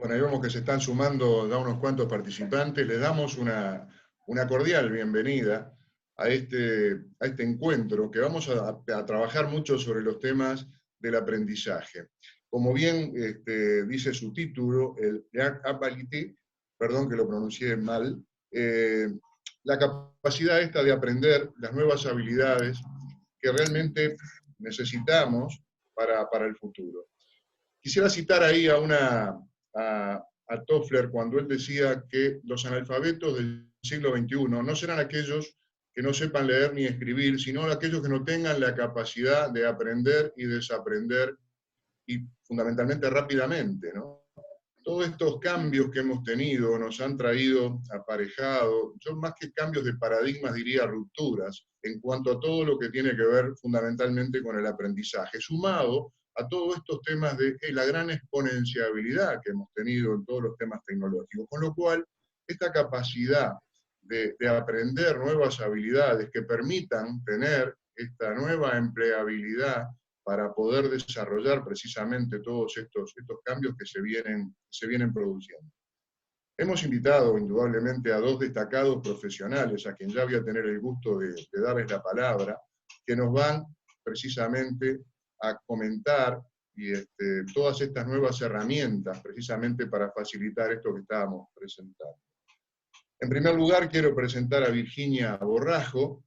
Bueno, ahí vemos que se están sumando ya unos cuantos participantes. Les damos una cordial bienvenida a este encuentro que vamos a trabajar mucho sobre los temas del aprendizaje. Como bien dice su título, el Ability, perdón que lo pronuncié mal, la capacidad esta de aprender las nuevas habilidades que realmente necesitamos para el futuro. Quisiera citar ahí a Toffler cuando él decía que los analfabetos del siglo XXI no serán aquellos que no sepan leer ni escribir, sino aquellos que no tengan la capacidad de aprender y desaprender, y fundamentalmente rápidamente, ¿no? Todos estos cambios que hemos tenido nos han traído aparejado, yo más que cambios de paradigmas diría rupturas, en cuanto a todo lo que tiene que ver fundamentalmente con el aprendizaje, sumado a todos estos temas de la gran exponenciabilidad que hemos tenido en todos los temas tecnológicos, con lo cual esta capacidad de aprender nuevas habilidades que permitan tener esta nueva empleabilidad para poder desarrollar precisamente todos estos cambios que se vienen produciendo. Hemos invitado indudablemente a dos destacados profesionales, a quien ya voy a tener el gusto de darles la palabra, que nos van precisamente a comentar todas estas nuevas herramientas precisamente para facilitar esto que estábamos presentando. En primer lugar, quiero presentar a Virginia Borrajo.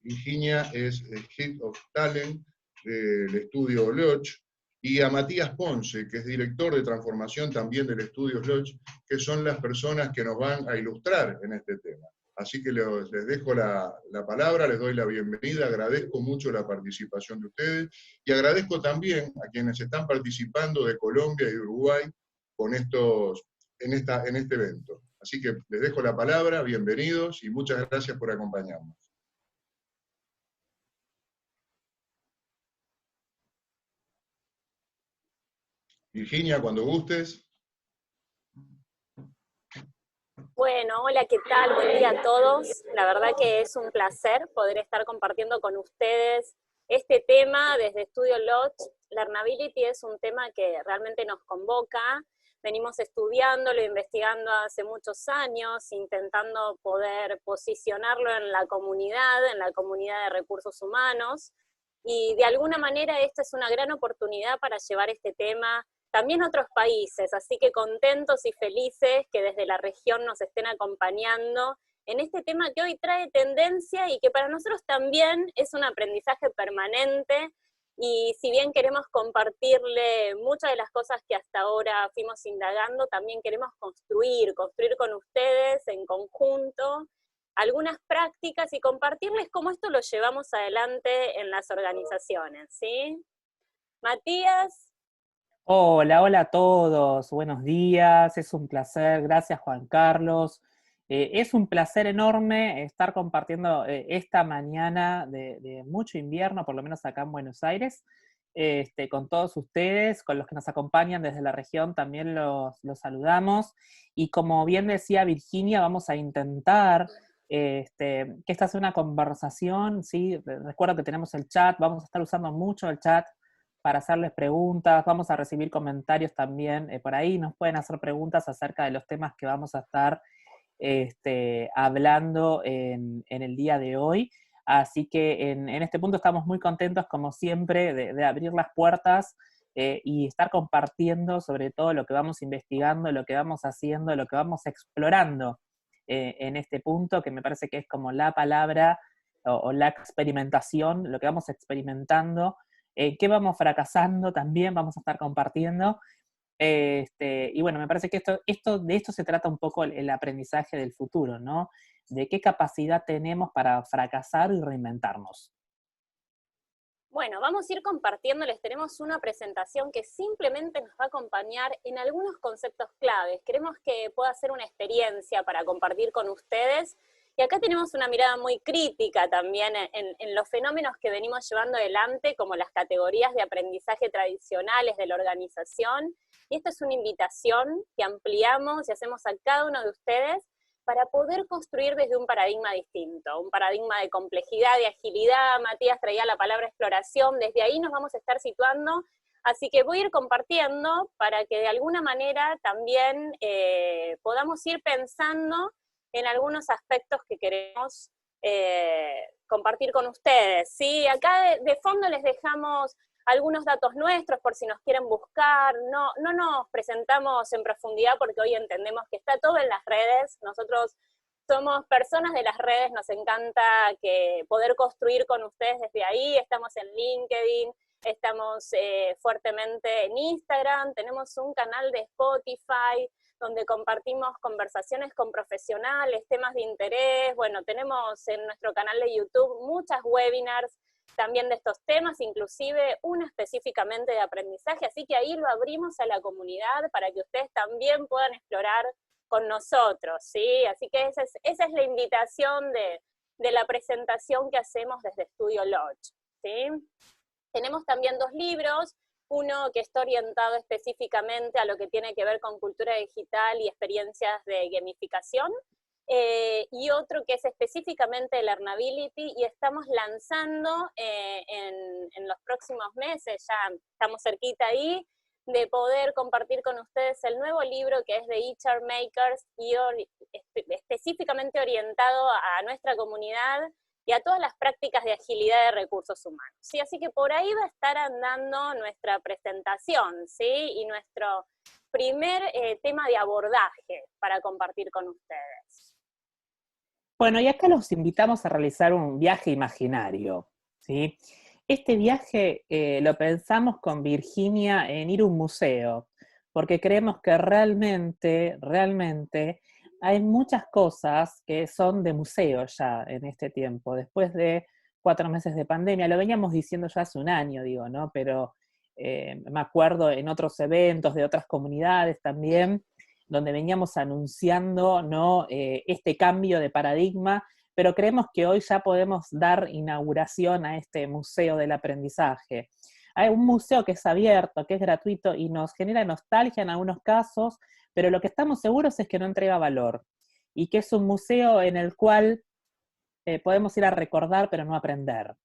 Virginia es Head of Talent del estudio Lodge, y a Matías Ponce, que es director de transformación también del estudio Lodge, que son las personas que nos van a ilustrar en este tema. Así que les dejo la palabra, les doy la bienvenida, agradezco mucho la participación de ustedes, y agradezco también a quienes están participando de Colombia y de Uruguay en este evento. Así que les dejo la palabra, bienvenidos, y muchas gracias por acompañarnos. Virginia, cuando gustes. Bueno, hola, ¿qué tal? Buen día a todos. La verdad que es un placer poder estar compartiendo con ustedes este tema desde Estudio Lodge. Learnability es un tema que realmente nos convoca. Venimos estudiándolo, investigando hace muchos años, intentando poder posicionarlo en la comunidad de recursos humanos. Y de alguna manera esta es una gran oportunidad para llevar este tema también a otros países, así que contentos y felices que desde la región nos estén acompañando en este tema que hoy trae tendencia y que para nosotros también es un aprendizaje permanente, y si bien queremos compartirle muchas de las cosas que hasta ahora fuimos indagando, también queremos construir con ustedes en conjunto algunas prácticas y compartirles cómo esto lo llevamos adelante en las organizaciones, ¿sí? Matías. Hola, hola a todos, buenos días, es un placer, gracias Juan Carlos. Es un placer enorme estar compartiendo esta mañana de mucho invierno, por lo menos acá en Buenos Aires, con todos ustedes, con los que nos acompañan desde la región también los saludamos. Y como bien decía Virginia, vamos a intentar que esta sea una conversación, ¿sí? Recuerdo que tenemos el chat, vamos a estar usando mucho el chat para hacerles preguntas, vamos a recibir comentarios también por ahí, nos pueden hacer preguntas acerca de los temas que vamos a estar hablando en el día de hoy. Así que en este punto estamos muy contentos, como siempre, de abrir las puertas y estar compartiendo sobre todo lo que vamos investigando, lo que vamos haciendo, lo que vamos explorando en este punto, que me parece que es como la palabra o la experimentación, lo que vamos experimentando. ¿Qué vamos fracasando? También vamos a estar compartiendo. Y bueno, me parece que de esto se trata un poco el aprendizaje del futuro, ¿no? De qué capacidad tenemos para fracasar y reinventarnos. Bueno, vamos a ir compartiéndoles, tenemos una presentación que simplemente nos va a acompañar en algunos conceptos claves. Queremos que pueda ser una experiencia para compartir con ustedes. Y acá tenemos una mirada muy crítica también en los fenómenos que venimos llevando adelante, como las categorías de aprendizaje tradicionales de la organización. Y esta es una invitación que ampliamos y hacemos a cada uno de ustedes para poder construir desde un paradigma distinto, un paradigma de complejidad, de agilidad. Matías traía la palabra exploración, desde ahí nos vamos a estar situando Así que voy a ir compartiendo para que de alguna manera también podamos ir pensando en algunos aspectos que queremos compartir con ustedes, ¿sí? Acá de fondo les dejamos algunos datos nuestros por si nos quieren buscar. No nos presentamos en profundidad porque hoy entendemos que está todo en las redes. Nosotros somos personas de las redes, nos encanta poder construir con ustedes desde ahí. Estamos en LinkedIn, estamos fuertemente en Instagram, tenemos un canal de Spotify donde compartimos conversaciones con profesionales, temas de interés. Bueno, tenemos en nuestro canal de YouTube muchas webinars también de estos temas, inclusive una específicamente de aprendizaje, así que ahí lo abrimos a la comunidad para que ustedes también puedan explorar con nosotros, ¿sí? Así que esa es la invitación de la presentación que hacemos desde Estudio Lodge, ¿sí? Tenemos también 2 libros, uno que está orientado específicamente a lo que tiene que ver con cultura digital y experiencias de gamificación, y otro que es específicamente Learnability, y estamos lanzando en los próximos meses, ya estamos cerquita ahí, de poder compartir con ustedes el nuevo libro que es de HR Makers y específicamente orientado a nuestra comunidad y a todas las prácticas de agilidad de recursos humanos, ¿sí? Así que por ahí va a estar andando nuestra presentación, ¿sí? Y nuestro primer tema de abordaje para compartir con ustedes. Bueno, y acá los invitamos a realizar un viaje imaginario, ¿sí? Este viaje lo pensamos con Virginia en ir a un museo, porque creemos que realmente hay muchas cosas que son de museo ya en este tiempo, después de 4 meses de pandemia. Lo veníamos diciendo ya hace un año, digo, ¿no? Pero me acuerdo en otros eventos de otras comunidades también, donde veníamos anunciando, ¿no? Este cambio de paradigma, pero creemos que hoy ya podemos dar inauguración a este museo del aprendizaje. Hay un museo que es abierto, que es gratuito y nos genera nostalgia en algunos casos, pero lo que estamos seguros es que no entrega valor y que es un museo en el cual podemos ir a recordar pero no aprender.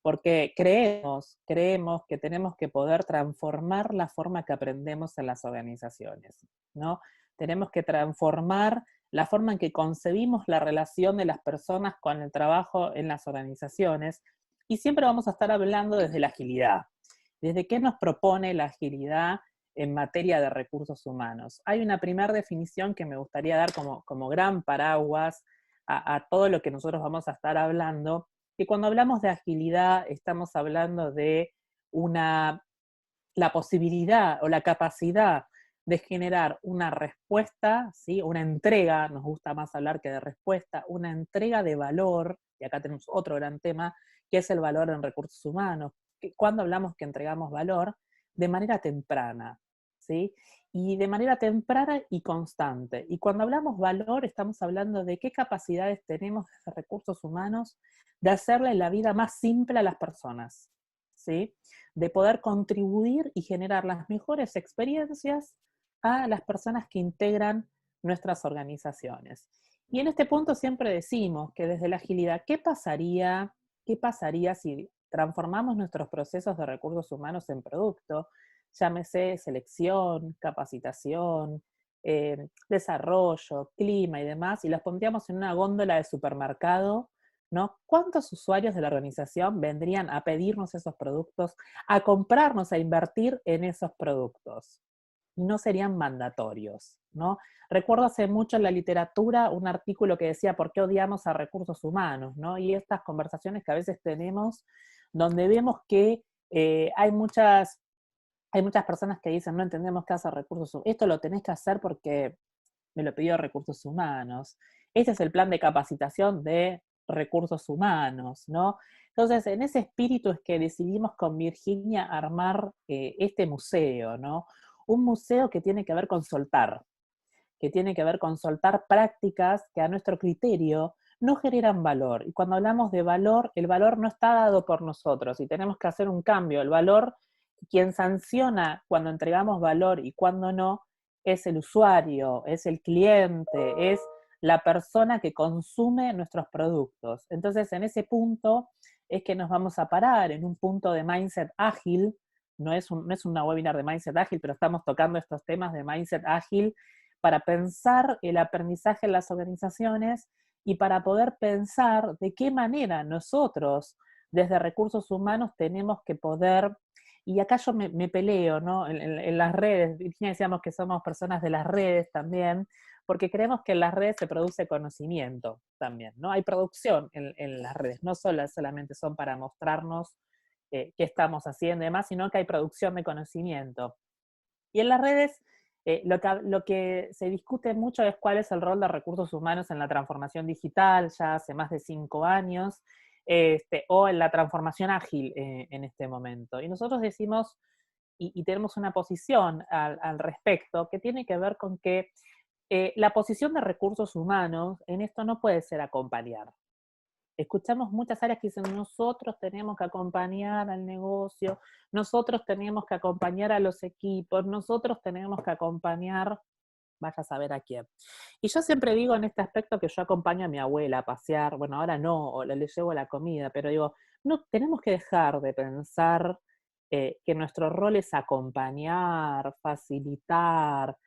Porque creemos que tenemos que poder transformar la forma que aprendemos en las organizaciones, ¿no? Tenemos que transformar la forma en que concebimos la relación de las personas con el trabajo en las organizaciones, y siempre vamos a estar hablando desde la agilidad. ¿Desde qué nos propone la agilidad en materia de recursos humanos? Hay una primera definición que me gustaría dar como gran paraguas a todo lo que nosotros vamos a estar hablando, que cuando hablamos de agilidad estamos hablando de la posibilidad o la capacidad de generar una respuesta, ¿sí? Una entrega, nos gusta más hablar que de respuesta, una entrega de valor, y acá tenemos otro gran tema, que es el valor en recursos humanos. Cuando hablamos que entregamos valor, de manera temprana, ¿sí? Y de manera temprana y constante. Y cuando hablamos valor, estamos hablando de qué capacidades tenemos desde recursos humanos de hacerle la vida más simple a las personas, ¿sí? De poder contribuir y generar las mejores experiencias a las personas que integran nuestras organizaciones. Y en este punto siempre decimos que desde la agilidad, ¿qué pasaría si transformamos nuestros procesos de recursos humanos en producto? Llámese selección, capacitación, desarrollo, clima y demás, y los pondríamos en una góndola de supermercado, ¿no? ¿Cuántos usuarios de la organización vendrían a pedirnos esos productos, a comprarnos, a invertir en esos productos? Y no serían mandatorios, ¿no? Recuerdo hace mucho en la literatura un artículo que decía ¿por qué odiamos a recursos humanos?, ¿no? Y estas conversaciones que a veces tenemos donde vemos que hay muchas personas que dicen no entendemos qué hace recursos humanos, esto lo tenés que hacer porque me lo pidió recursos humanos, este es el plan de capacitación de recursos humanos, ¿no? Entonces, en ese espíritu es que decidimos con Virginia armar este museo, ¿no? Un museo que tiene que ver con soltar prácticas que a nuestro criterio no generan valor. Y cuando hablamos de valor, el valor no está dado por nosotros y tenemos que hacer un cambio. El valor, quien sanciona cuando entregamos valor y cuando no, es el usuario, es el cliente, es la persona que consume nuestros productos. Entonces, en ese punto es que nos vamos a parar, en un punto de mindset ágil, no es una webinar de Mindset Ágil, pero estamos tocando estos temas de Mindset Ágil para pensar el aprendizaje en las organizaciones y para poder pensar de qué manera nosotros, desde recursos humanos, tenemos que poder, y acá yo me peleo, ¿no? En las redes, Virginia, decíamos que somos personas de las redes también, porque creemos que en las redes se produce conocimiento también, ¿no? Hay producción en las redes, no solamente son para mostrarnos qué estamos haciendo y demás, sino que hay producción de conocimiento. Y en las redes, lo que se discute mucho es cuál es el rol de recursos humanos en la transformación digital, ya hace más de 5 años, o en la transformación ágil en este momento. Y nosotros decimos, y tenemos una posición al respecto, que tiene que ver con que la posición de recursos humanos en esto no puede ser acompañar. Escuchamos muchas áreas que dicen, nosotros tenemos que acompañar al negocio, nosotros tenemos que acompañar a los equipos, nosotros tenemos que acompañar, vaya a saber a quién. Y yo siempre digo en este aspecto que yo acompaño a mi abuela a pasear, bueno, ahora no, o le llevo la comida, pero digo, no tenemos que dejar de pensar que nuestro rol es acompañar, facilitar.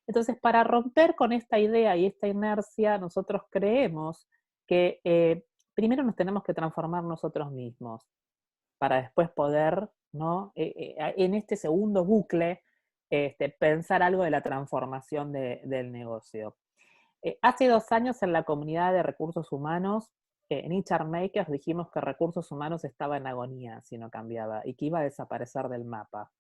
Entonces, para romper con esta idea y esta inercia, nosotros creemos que primero nos tenemos que transformar nosotros mismos para después poder, ¿no? En este segundo bucle, pensar algo de la transformación del negocio. Hace 2 años en la comunidad de recursos humanos, en HR Makers dijimos que recursos humanos estaba en agonía si no cambiaba y que iba a desaparecer del mapa.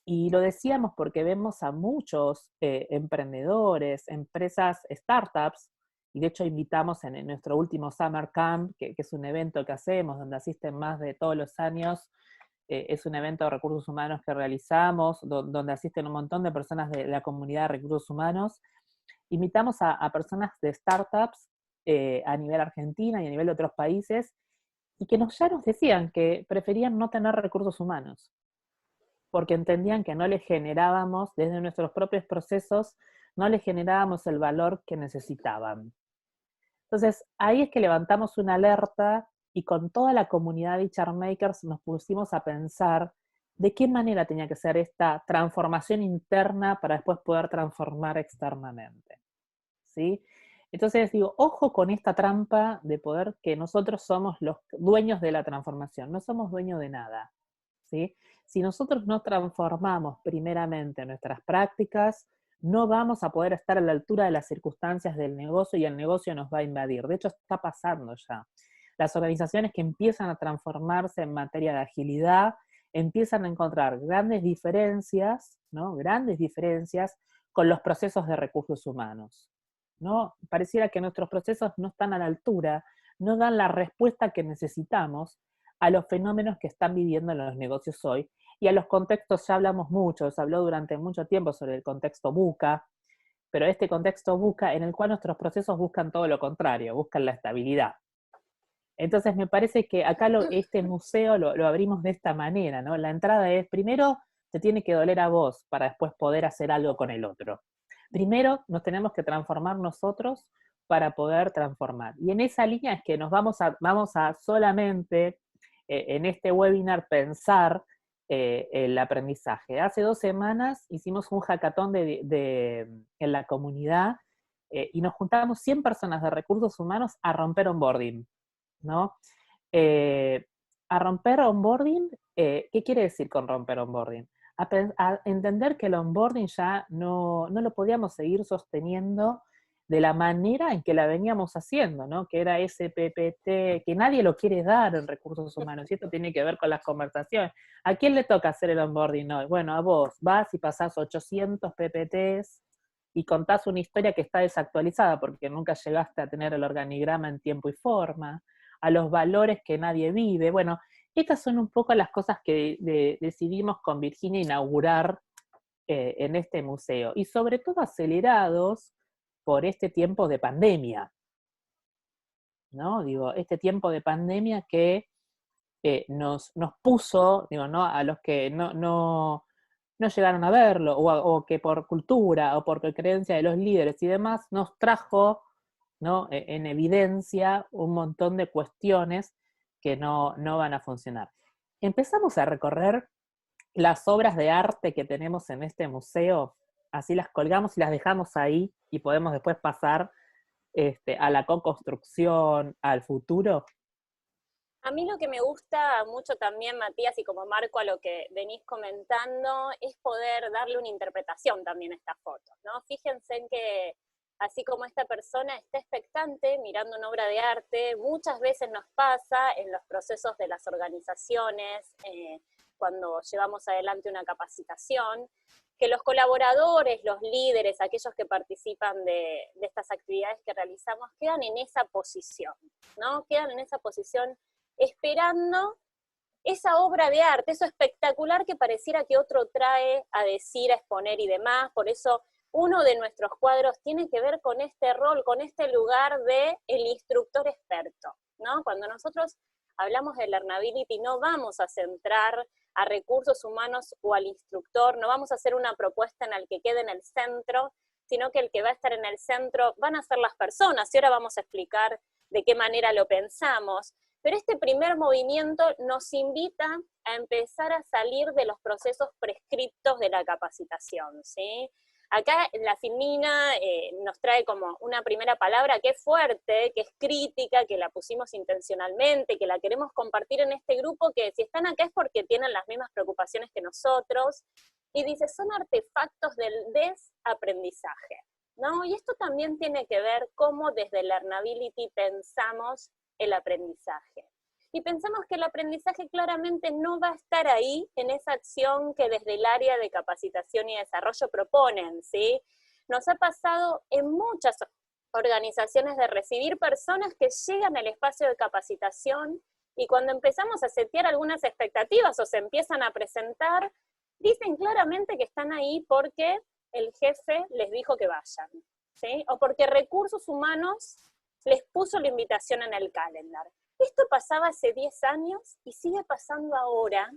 Y lo decíamos porque vemos a muchos emprendedores, empresas, startups, y de hecho invitamos en nuestro último Summer Camp, que es un evento que hacemos, donde asisten más de todos los años, es un evento de recursos humanos que realizamos, donde asisten un montón de personas de la comunidad de recursos humanos. Invitamos a personas de startups a nivel Argentina y a nivel de otros países, y que ya nos decían que preferían no tener recursos humanos, porque entendían que no les generábamos, desde nuestros propios procesos, no les generábamos el valor que necesitaban. Entonces, ahí es que levantamos una alerta y con toda la comunidad de HR Makers nos pusimos a pensar de qué manera tenía que ser esta transformación interna para después poder transformar externamente, ¿sí? Entonces digo, ojo con esta trampa de poder que nosotros somos los dueños de la transformación, no somos dueños de nada, ¿sí? Si nosotros no transformamos primeramente nuestras prácticas, no vamos a poder estar a la altura de las circunstancias del negocio y el negocio nos va a invadir. De hecho, está pasando ya. Las organizaciones que empiezan a transformarse en materia de agilidad empiezan a encontrar grandes diferencias, ¿no? Grandes diferencias con los procesos de recursos humanos, ¿no? Pareciera que nuestros procesos no están a la altura, no dan la respuesta que necesitamos a los fenómenos que están viviendo en los negocios hoy, y a los contextos ya hablamos mucho, se habló durante mucho tiempo sobre el contexto VUCA, pero este contexto VUCA en el cual nuestros procesos buscan todo lo contrario, buscan la estabilidad. Entonces me parece que acá este museo lo abrimos de esta manera, ¿no? La entrada es, primero te tiene que doler a vos para después poder hacer algo con el otro. Primero nos tenemos que transformar nosotros para poder transformar. Y en esa línea es que nos vamos a solamente en este webinar pensar el aprendizaje. Hace 2 semanas hicimos un hackathon en la comunidad y nos juntamos 100 personas de recursos humanos a romper onboarding, ¿no? A romper onboarding, ¿qué quiere decir con romper onboarding? A entender que el onboarding ya no lo podíamos seguir sosteniendo de la manera en que la veníamos haciendo, ¿no? Que era ese PPT, que nadie lo quiere dar en recursos humanos, y esto tiene que ver con las conversaciones. ¿A quién le toca hacer el onboarding hoy? Bueno, a vos, vas y pasás 800 PPTs y contás una historia que está desactualizada porque nunca llegaste a tener el organigrama en tiempo y forma, a los valores que nadie vive. Bueno, estas son un poco las cosas que decidimos con Virginia inaugurar en este museo, y sobre todo acelerados por este tiempo de pandemia, ¿no? Digo, este tiempo de pandemia que nos puso, digo, ¿no? A los que no llegaron a verlo, o que por cultura o por creencia de los líderes y demás, nos trajo, ¿no? En evidencia un montón de cuestiones que no van a funcionar. Empezamos a recorrer las obras de arte que tenemos en este museo, así las colgamos y las dejamos ahí y podemos después pasar a la co-construcción, al futuro? A mí lo que me gusta mucho también, Matías, y como marco a lo que venís comentando, es poder darle una interpretación también a estas fotos, ¿no? Fíjense en que así como esta persona está expectante mirando una obra de arte, muchas veces nos pasa en los procesos de las organizaciones, cuando llevamos adelante una capacitación, que los colaboradores, los líderes, aquellos que participan de estas actividades que realizamos, quedan en esa posición, ¿no? Quedan en esa posición esperando esa obra de arte, eso espectacular que pareciera que otro trae a decir, a exponer y demás. Por eso uno de nuestros cuadros tiene que ver con este rol, con este lugar de el instructor experto, ¿no? Cuando nosotros hablamos de learnability, no vamos a centrar a recursos humanos o al instructor, no vamos a hacer una propuesta en la que quede en el centro, sino que el que va a estar en el centro van a ser las personas, y ahora vamos a explicar de qué manera lo pensamos. Pero este primer movimiento nos invita a empezar a salir de los procesos prescriptos de la capacitación, ¿sí? Acá la Filmina nos trae como una primera palabra que es fuerte, que es crítica, que la pusimos intencionalmente, que la queremos compartir en este grupo, que si están acá es porque tienen las mismas preocupaciones que nosotros, y dice, son artefactos del desaprendizaje, ¿no? Y esto también tiene que ver cómo desde Learnability pensamos el aprendizaje. Y pensamos que el aprendizaje claramente no va a estar ahí en esa acción que desde el área de capacitación y desarrollo proponen, ¿sí? Nos ha pasado en muchas organizaciones de recibir personas que llegan al espacio de capacitación y cuando empezamos a setear algunas expectativas o se empiezan a presentar, dicen claramente que están ahí porque el jefe les dijo que vayan, ¿sí? O porque recursos humanos les puso la invitación en el calendar. Esto pasaba hace 10 años y sigue pasando ahora,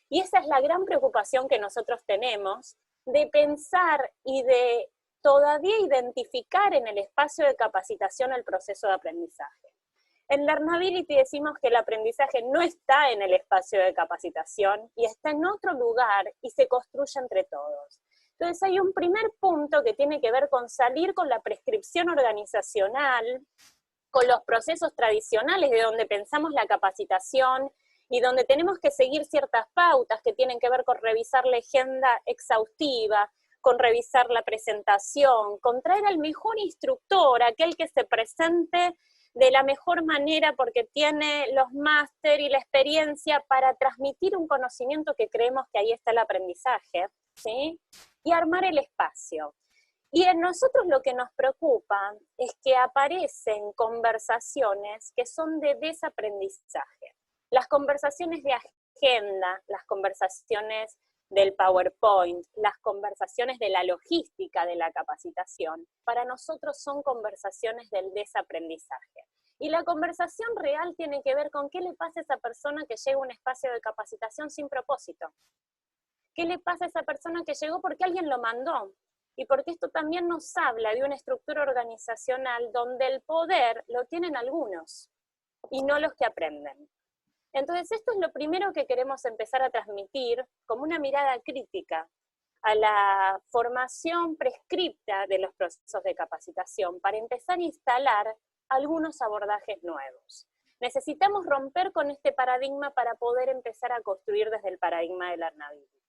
y esa es la gran preocupación que nosotros tenemos, de pensar y de todavía identificar en el espacio de capacitación el proceso de aprendizaje. En Learnability decimos que el aprendizaje no está en el espacio de capacitación y está en otro lugar y se construye entre todos. Entonces hay un primer punto que tiene que ver con salir con la prescripción organizacional, con los procesos tradicionales de donde pensamos la capacitación y donde tenemos que seguir ciertas pautas que tienen que ver con revisar la agenda exhaustiva, con revisar la presentación, con traer al mejor instructor, aquel que se presente de la mejor manera porque tiene los máster y la experiencia para transmitir un conocimiento que creemos que ahí está el aprendizaje, ¿sí? Y armar el espacio. Y en nosotros lo que nos preocupa es que aparecen conversaciones que son de desaprendizaje. Las conversaciones de agenda, las conversaciones del PowerPoint, las conversaciones de la logística de la capacitación, para nosotros son conversaciones del desaprendizaje. Y la conversación real tiene que ver con qué le pasa a esa persona que llega a un espacio de capacitación sin propósito. ¿Qué le pasa a esa persona que llegó porque alguien lo mandó? Y porque esto también nos habla de una estructura organizacional donde el poder lo tienen algunos y no los que aprenden. Entonces esto es lo primero que queremos empezar a transmitir como una mirada crítica a la formación prescripta de los procesos de capacitación para empezar a instalar algunos abordajes nuevos. Necesitamos romper con este paradigma para poder empezar a construir desde el paradigma de Learnability.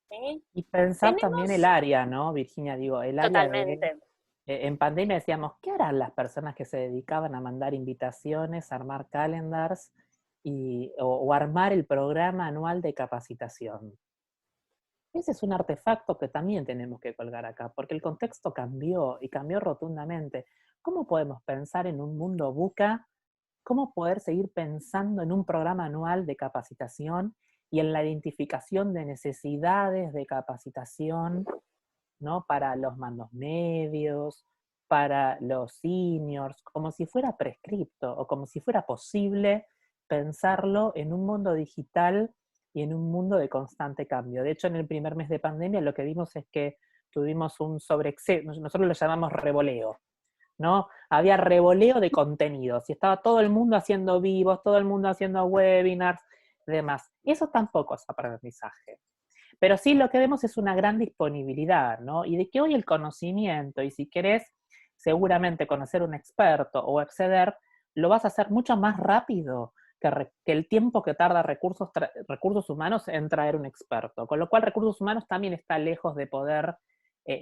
¿Sí? Y pensar también el área, ¿no, Virginia? Digo, el área Totalmente. en pandemia decíamos, ¿qué harán las personas que se dedicaban a mandar invitaciones, a armar calendars o armar el programa anual de capacitación? Ese es un artefacto que también tenemos que colgar acá, porque el contexto cambió y cambió rotundamente. ¿Cómo podemos pensar en un mundo VUCA? ¿Cómo poder seguir pensando en un programa anual de capacitación y en la identificación de necesidades de capacitación, ¿no? Para los mandos medios, para los seniors, como si fuera prescripto o como si fuera posible pensarlo en un mundo digital y en un mundo de constante cambio? De hecho, en el primer mes de pandemia lo que vimos es que tuvimos un sobreexceso, nosotros lo llamamos revoleo, ¿no? Había revoleo de contenidos y estaba todo el mundo haciendo vivos, todo el mundo haciendo webinars y demás. Y eso tampoco es aprendizaje. Pero sí lo que vemos es una gran disponibilidad, ¿no? Y de que hoy el conocimiento, y si querés seguramente conocer un experto o acceder, lo vas a hacer mucho más rápido que el tiempo que tarda recursos humanos en traer un experto. Con lo cual recursos humanos también está lejos de poder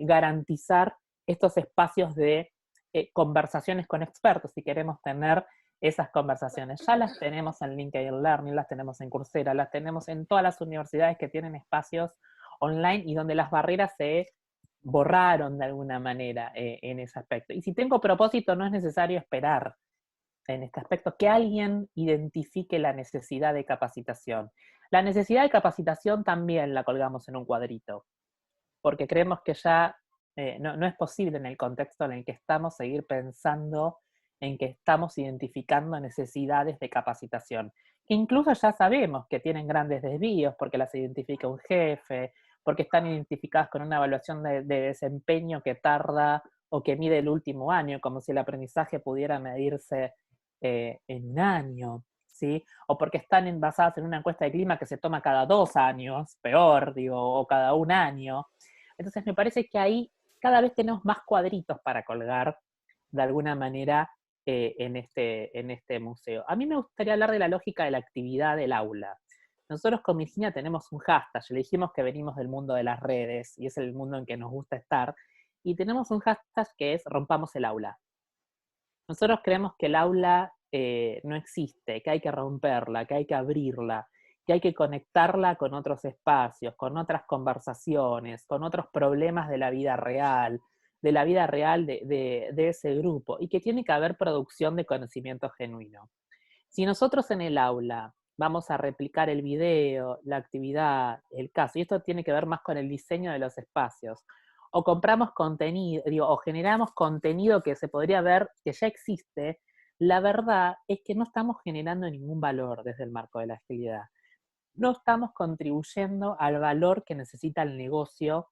garantizar estos espacios de conversaciones con expertos, si queremos tener esas conversaciones. Ya las tenemos en LinkedIn Learning, las tenemos en Coursera, las tenemos en todas las universidades que tienen espacios online y donde las barreras se borraron de alguna manera en ese aspecto. Y si tengo propósito, no es necesario esperar en este aspecto que alguien identifique la necesidad de capacitación. La necesidad de capacitación también la colgamos en un cuadrito, porque creemos que ya no es posible en el contexto en el que estamos seguir pensando en que estamos identificando necesidades de capacitación, que incluso ya sabemos que tienen grandes desvíos porque las identifica un jefe, porque están identificadas con una evaluación de desempeño que tarda o que mide el último año, como si el aprendizaje pudiera medirse en un año, ¿sí? O porque están basadas en una encuesta de clima que se toma cada 2 años, peor, digo, o cada 1 año. Entonces me parece que ahí cada vez tenemos más cuadritos para colgar de alguna manera en este museo. A mí me gustaría hablar de la lógica de la actividad del aula. Nosotros con Virginia tenemos un hashtag, le dijimos que venimos del mundo de las redes y es el mundo en que nos gusta estar, y tenemos un hashtag que es rompamos el aula. Nosotros creemos que el aula no existe, que hay que romperla, que hay que abrirla, que hay que conectarla con otros espacios, con otras conversaciones, con otros problemas de la vida real de ese grupo, y que tiene que haber producción de conocimiento genuino. Si nosotros en el aula vamos a replicar el video, la actividad, el caso, y esto tiene que ver más con el diseño de los espacios, o compramos contenido, o generamos contenido que se podría ver que ya existe, la verdad es que no estamos generando ningún valor desde el marco de la agilidad. No estamos contribuyendo al valor que necesita el negocio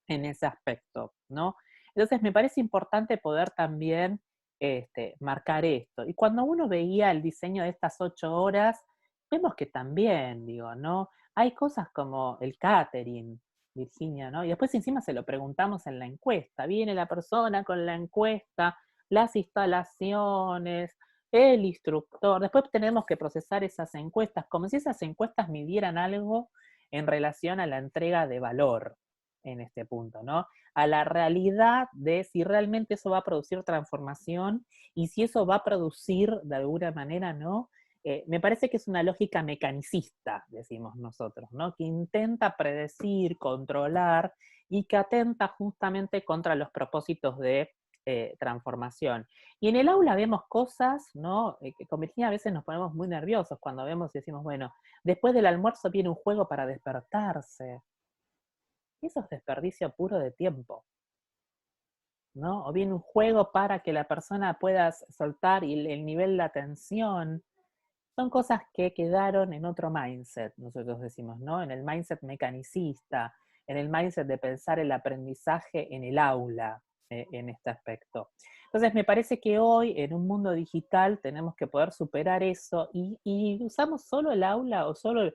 en ese aspecto, ¿no? Entonces me parece importante poder también marcar esto. Y cuando uno veía el diseño de estas 8 horas, vemos que también, digo, ¿no? Hay cosas como el catering, Virginia, ¿no? Y después encima se lo preguntamos en la encuesta. Viene la persona con la encuesta, las instalaciones, el instructor. Después tenemos que procesar esas encuestas, como si esas encuestas midieran algo en relación a la entrega de valor en este punto, ¿no? A la realidad de si realmente eso va a producir transformación y si eso va a producir de alguna manera, ¿no? Me parece que es una lógica mecanicista, decimos nosotros, ¿no? Que intenta predecir, controlar y que atenta justamente contra los propósitos de transformación. Y en el aula vemos cosas, ¿no? Que con Virginia a veces nos ponemos muy nerviosos cuando vemos y decimos, bueno, después del almuerzo viene un juego para despertarse. Eso es desperdicio puro de tiempo, ¿no? O bien un juego para que la persona pueda soltar y el nivel de atención. Son cosas que quedaron en otro mindset, nosotros decimos, ¿no? En el mindset mecanicista, en el mindset de pensar el aprendizaje en el aula, en este aspecto. Entonces me parece que hoy, en un mundo digital, tenemos que poder superar eso y usamos solo el aula o solo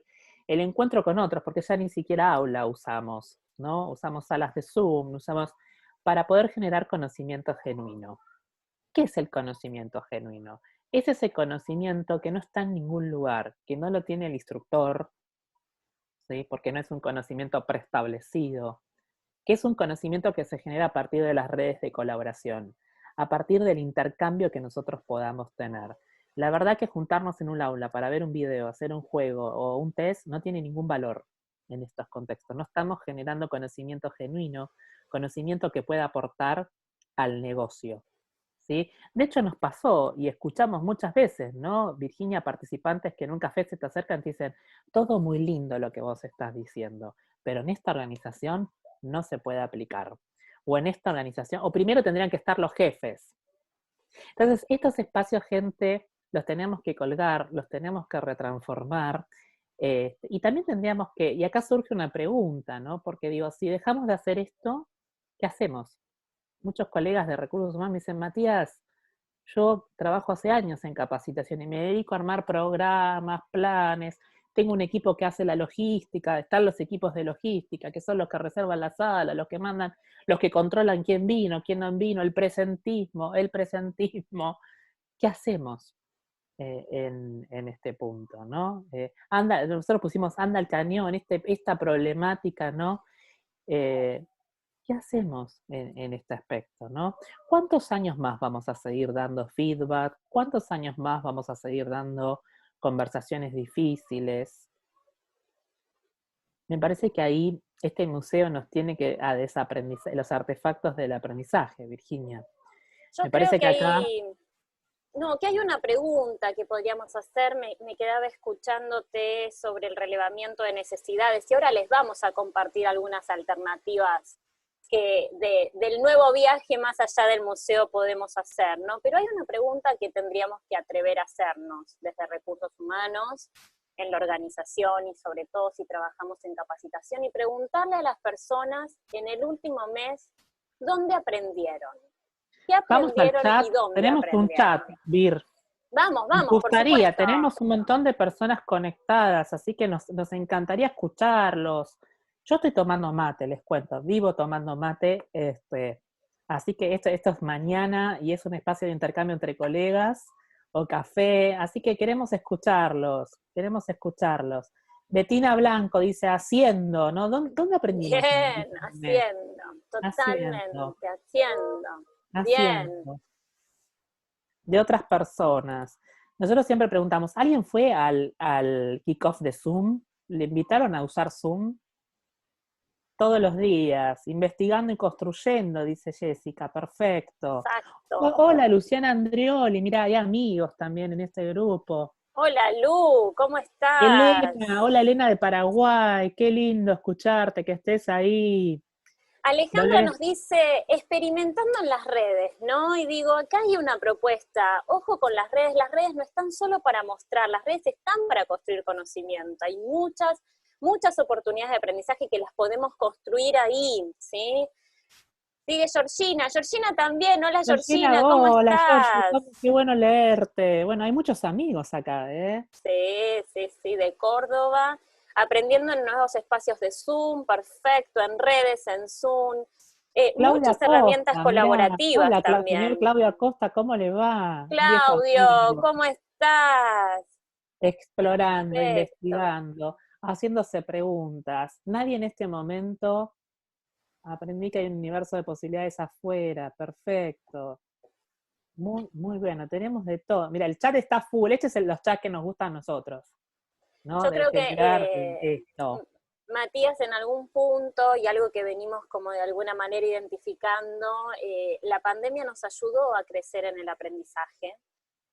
el encuentro con otros, porque ya ni siquiera aula usamos, ¿no? Usamos salas de Zoom, usamos para poder generar conocimiento genuino. ¿Qué es el conocimiento genuino? Es ese conocimiento que no está en ningún lugar, que no lo tiene el instructor, ¿sí? Porque no es un conocimiento preestablecido, que es un conocimiento que se genera a partir de las redes de colaboración, a partir del intercambio que nosotros podamos tener. La verdad que juntarnos en un aula para ver un video, hacer un juego o un test no tiene ningún valor en estos contextos. No estamos generando conocimiento genuino, conocimiento que pueda aportar al negocio, ¿sí? De hecho nos pasó y escuchamos muchas veces, ¿no? Virginia, participantes que en un café se te acercan y te dicen, todo muy lindo lo que vos estás diciendo, pero en esta organización no se puede aplicar. O en esta organización, o primero tendrían que estar los jefes. Entonces, estos espacios, gente, los tenemos que colgar, los tenemos que retransformar, y también tendríamos que, y acá surge una pregunta, ¿no? Porque digo, si dejamos de hacer esto, ¿qué hacemos? Muchos colegas de recursos humanos me dicen, Matías, yo trabajo hace años en capacitación y me dedico a armar programas, planes, tengo un equipo que hace la logística, están los equipos de logística, que son los que reservan la sala, los que mandan, los que controlan quién vino, quién no vino, el presentismo. ¿Qué hacemos en este punto, ¿no? Nosotros pusimos anda al cañón, esta problemática, ¿no? ¿Qué hacemos en este aspecto, ¿no? ¿Cuántos años más vamos a seguir dando feedback? ¿Cuántos años más vamos a seguir dando conversaciones difíciles? Me parece que ahí este museo nos tiene que desaprendizar los artefactos del aprendizaje, Virginia. Yo Me creo parece que que acá... que hay una pregunta que podríamos hacer, me quedaba escuchándote sobre el relevamiento de necesidades, y ahora les vamos a compartir algunas alternativas que del nuevo viaje más allá del museo podemos hacer, ¿no? Pero hay una pregunta que tendríamos que atrever a hacernos desde recursos humanos, en la organización y sobre todo si trabajamos en capacitación, y preguntarle a las personas en el último mes, ¿dónde aprendieron? ¿Qué aprendieron chat, y dónde tenemos aprendieron? un chat, Vir. Vamos, Nos por gustaría, supuesto. tenemos un montón de personas conectadas, así que nos encantaría escucharlos. Yo estoy tomando mate, les cuento, vivo tomando mate, así que esto es mañana y es un espacio de intercambio entre colegas o café, así que queremos escucharlos. Betina Blanco dice, haciendo, ¿no? ¿Dónde aprendimos? Bien, haciendo, totalmente, haciendo. Bien. De otras personas. Nosotros siempre preguntamos, ¿alguien fue al kickoff de Zoom? ¿Le invitaron a usar Zoom? Todos los días, investigando y construyendo, dice Jessica, perfecto. Exacto. Hola, Luciana Andrioli, mira, hay amigos también en este grupo. Hola, Lu, ¿cómo estás? Hola, Elena de Paraguay, qué lindo escucharte, que estés ahí. Alejandra nos dice, experimentando en las redes, ¿no? Y digo, acá hay una propuesta, ojo con las redes no están solo para mostrar, las redes están para construir conocimiento, hay muchas oportunidades de aprendizaje que las podemos construir ahí, ¿sí? Sigue Georgina también, hola Georgina, ¿cómo hola, estás? Georgina, qué bueno leerte, bueno, hay muchos amigos acá, ¿eh? Sí, de Córdoba, aprendiendo en nuevos espacios de Zoom, perfecto, en redes, en Zoom, muchas Costa, herramientas colaborativas hola, también. Señor Claudio Acosta, ¿cómo le va? Claudio, ¿cómo estás? Explorando, Perfecto. investigando, haciéndose preguntas. Nadie en este momento, aprendí que hay un universo de posibilidades afuera, perfecto. Muy bueno, tenemos de todo. Mira, el chat está full, este es los chats que nos gustan a nosotros, ¿no? Yo de creo generar esto. Matías, en algún punto, y algo que venimos como de alguna manera identificando, la pandemia nos ayudó a crecer en el aprendizaje,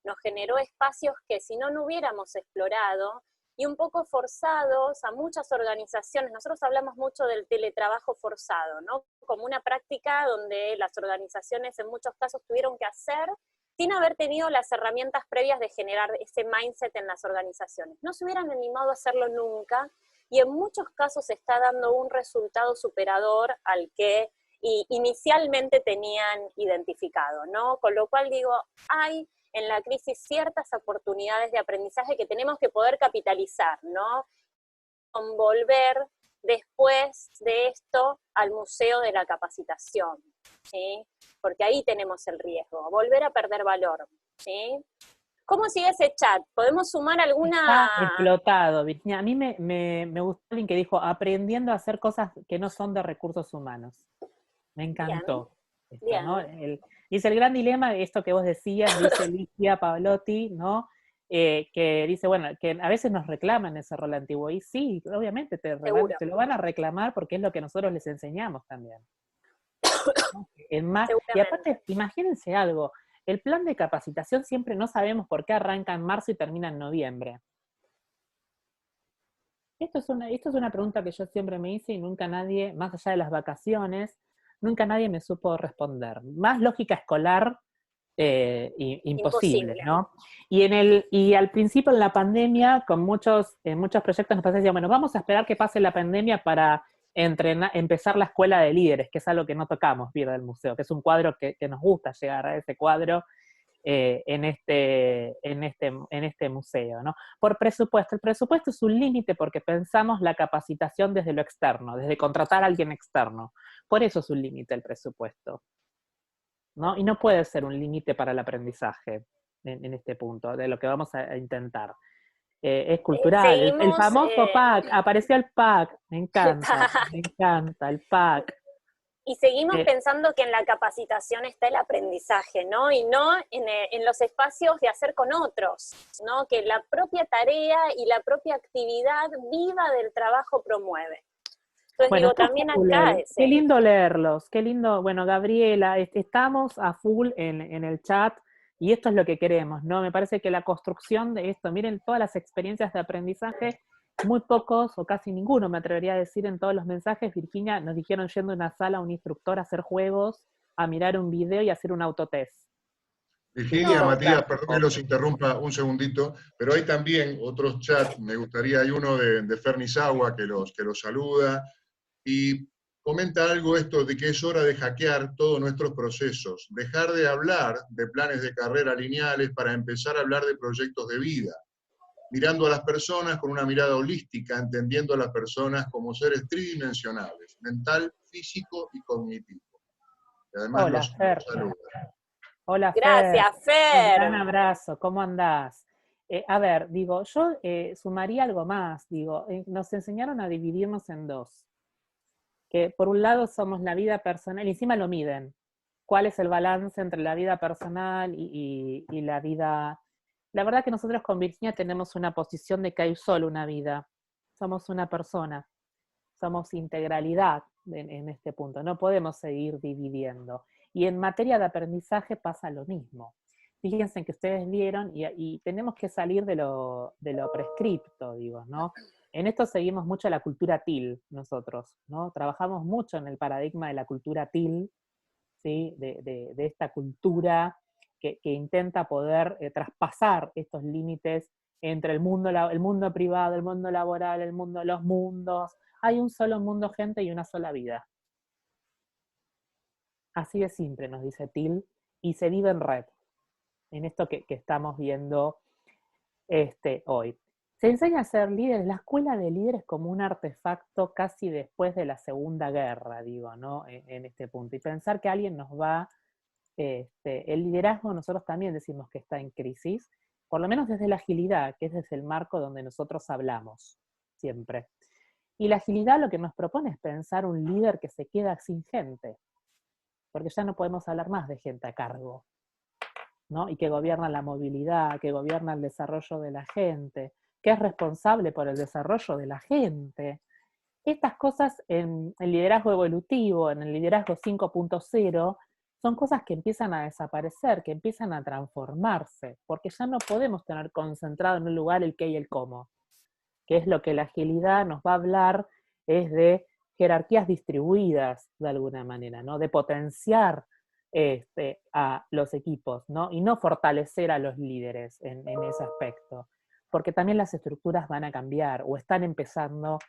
nos generó espacios que si no hubiéramos explorado, y un poco forzados a muchas organizaciones. Nosotros hablamos mucho del teletrabajo forzado, ¿no? Como una práctica donde las organizaciones en muchos casos tuvieron que hacer sin haber tenido las herramientas previas de generar ese mindset en las organizaciones. No se hubieran animado a hacerlo nunca, y en muchos casos se está dando un resultado superador al que inicialmente tenían identificado, ¿no? Con lo cual digo, hay en la crisis ciertas oportunidades de aprendizaje que tenemos que poder capitalizar, ¿no? Con volver después de esto al museo de la capacitación, ¿sí? Porque ahí tenemos el riesgo, volver a perder valor, ¿sí? ¿Cómo sigue ese chat? ¿Podemos sumar alguna...? Está explotado, Virginia. A mí me gustó alguien que dijo, aprendiendo a hacer cosas que no son de recursos humanos. Me encantó. Bien. ¿No? Dice, el gran dilema, esto que vos decías, dice Licia Pavlotti, ¿no? Que dice, bueno, que a veces nos reclaman ese rol antiguo. Y sí, obviamente te lo van a reclamar porque es lo que nosotros les enseñamos también. Y aparte, imagínense algo, el plan de capacitación siempre no sabemos por qué arranca en marzo y termina en noviembre. Esto es una pregunta que yo siempre me hice y nunca nadie, más allá de las vacaciones, nunca nadie me supo responder. Más lógica escolar, imposible, ¿no? Y al principio en la pandemia, en muchos proyectos nos decían, bueno, vamos a esperar que pase la pandemia para empezar la escuela de líderes, que es algo que no tocamos, Vir, del museo, que es un cuadro que nos gusta llegar a ese cuadro. en este museo, ¿no? Por presupuesto. El presupuesto es un límite porque pensamos la capacitación desde lo externo, desde contratar a alguien externo. Por eso es un límite el presupuesto, ¿no? Y no puede ser un límite para el aprendizaje en este punto, de lo que vamos a intentar. Es cultural. El Seguimos, famoso PAC, apareció el PAC, me encanta, el PAC. y seguimos pensando que en la capacitación está el aprendizaje, ¿no? Y no en los espacios de hacer con otros, ¿no? Que la propia tarea y la propia actividad viva del trabajo promueve. Entonces, Bueno, digo, también acá qué lindo leerlos, qué lindo. Bueno, Gabriela, estamos a full en el chat y esto es lo que queremos, ¿no? Me parece que la construcción de esto, miren todas las experiencias de aprendizaje, muy pocos o casi ninguno, me atrevería a decir en todos los mensajes. Virginia, nos dijeron yendo a una sala a un instructor a hacer juegos, a mirar un video y hacer un autotest. Virginia, Matías, perdón que los interrumpa un segundito, pero hay también otros chats, me gustaría, hay uno de Fernizawa que los saluda, y comenta algo esto de que es hora de hackear todos nuestros procesos, dejar de hablar de planes de carrera lineales para empezar a hablar de proyectos de vida, mirando a las personas con una mirada holística, entendiendo a las personas como seres tridimensionales, mental, físico y cognitivo. Y además Hola, nos saluda. Hola, Gracias, Fer. Un Fer. gran abrazo, ¿cómo andás? A ver, digo, yo sumaría algo más, digo, nos enseñaron a dividirnos en dos. Que por un lado somos la vida personal, y encima lo miden. ¿Cuál es el balance entre la vida personal y la vida? La verdad que nosotros con Virginia tenemos una posición de que hay solo una vida. Somos una persona. Somos integralidad en este punto. No podemos seguir dividiendo. Y en materia de aprendizaje pasa lo mismo. Fíjense que ustedes vieron, y tenemos que salir de lo prescripto, digo, ¿no? En esto seguimos mucho la cultura TIL nosotros, ¿no? Trabajamos mucho en el paradigma de la cultura TIL, ¿sí? De esta cultura que intenta poder traspasar estos límites entre el mundo privado, el mundo laboral, el mundo, los mundos. Hay un solo mundo, gente, y una sola vida. Así de simple, nos dice TIL, y se vive en red, en esto que estamos viendo hoy. Se enseña a ser líderes, la escuela de líderes como un artefacto casi después de la Segunda Guerra, digo, ¿no? En este punto. Y pensar que alguien nos va, el liderazgo nosotros también decimos que está en crisis, por lo menos desde la agilidad, que es desde el marco donde nosotros hablamos, siempre. Y la agilidad lo que nos propone es pensar un líder que se queda sin gente, porque ya no podemos hablar más de gente a cargo, ¿no? Y que gobierna la movilidad, que gobierna el desarrollo de la gente, que es responsable por el desarrollo de la gente. Estas cosas en el liderazgo evolutivo, en el liderazgo 5.0, son cosas que empiezan a desaparecer, que empiezan a transformarse, porque ya no podemos tener concentrado en un lugar el qué y el cómo, que es lo que la agilidad nos va a hablar, es de jerarquías distribuidas de alguna manera, ¿no? De potenciar a los equipos, ¿no? Y no fortalecer a los líderes en ese aspecto, porque también las estructuras van a cambiar o están empezando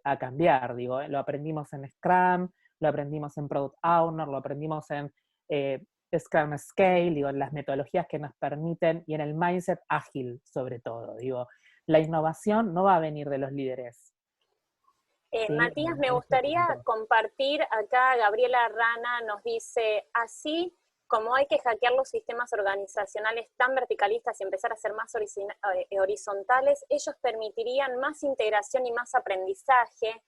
a cambiar, digo, lo aprendimos en Scrum, lo aprendimos en Product Owner, lo aprendimos en Scrum Scale, digo, en las metodologías que nos permiten, y en el mindset ágil sobre todo, digo, la innovación no va a venir de los líderes. ¿Sí? Matías, me gustaría compartir acá, Gabriela Rana nos dice, así como hay que hackear los sistemas organizacionales tan verticalistas y empezar a ser más horizontales, ellos permitirían más integración y más aprendizaje.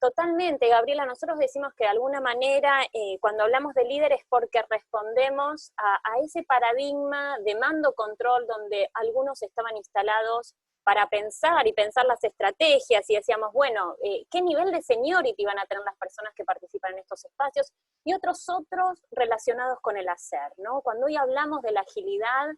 Totalmente, Gabriela, nosotros decimos que de alguna manera cuando hablamos de líderes es porque respondemos a ese paradigma de mando-control donde algunos estaban instalados para pensar y pensar las estrategias, y decíamos, bueno, ¿qué nivel de seniority van a tener las personas que participan en estos espacios? Y otros relacionados con el hacer, ¿no? Cuando hoy hablamos de la agilidad,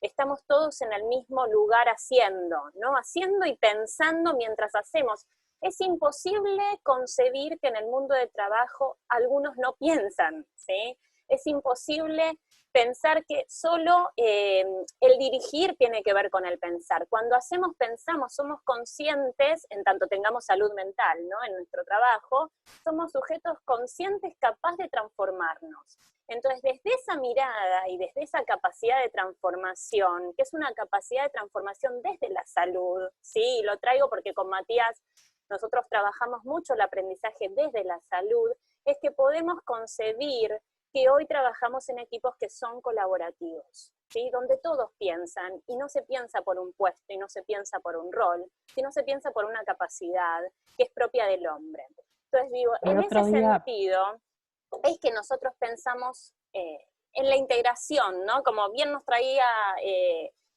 estamos todos en el mismo lugar haciendo, ¿no? Haciendo y pensando mientras hacemos. Es imposible concebir que en el mundo de trabajo algunos no piensan, ¿sí? Es imposible pensar que solo el dirigir tiene que ver con el pensar. Cuando hacemos, pensamos, somos conscientes, en tanto tengamos salud mental, ¿no? En nuestro trabajo, somos sujetos conscientes capaz de transformarnos. Entonces, desde esa mirada y desde esa capacidad de transformación, que es una capacidad de transformación desde la salud, ¿sí? Lo traigo porque con Matías nosotros trabajamos mucho el aprendizaje desde la salud, es que podemos concebir que hoy trabajamos en equipos que son colaborativos, ¿sí? Donde todos piensan, y no se piensa por un puesto, y no se piensa por un rol, sino se piensa por una capacidad que es propia del hombre. Entonces digo, en ese sentido, es que nosotros pensamos en la integración, ¿no? Como bien nos traía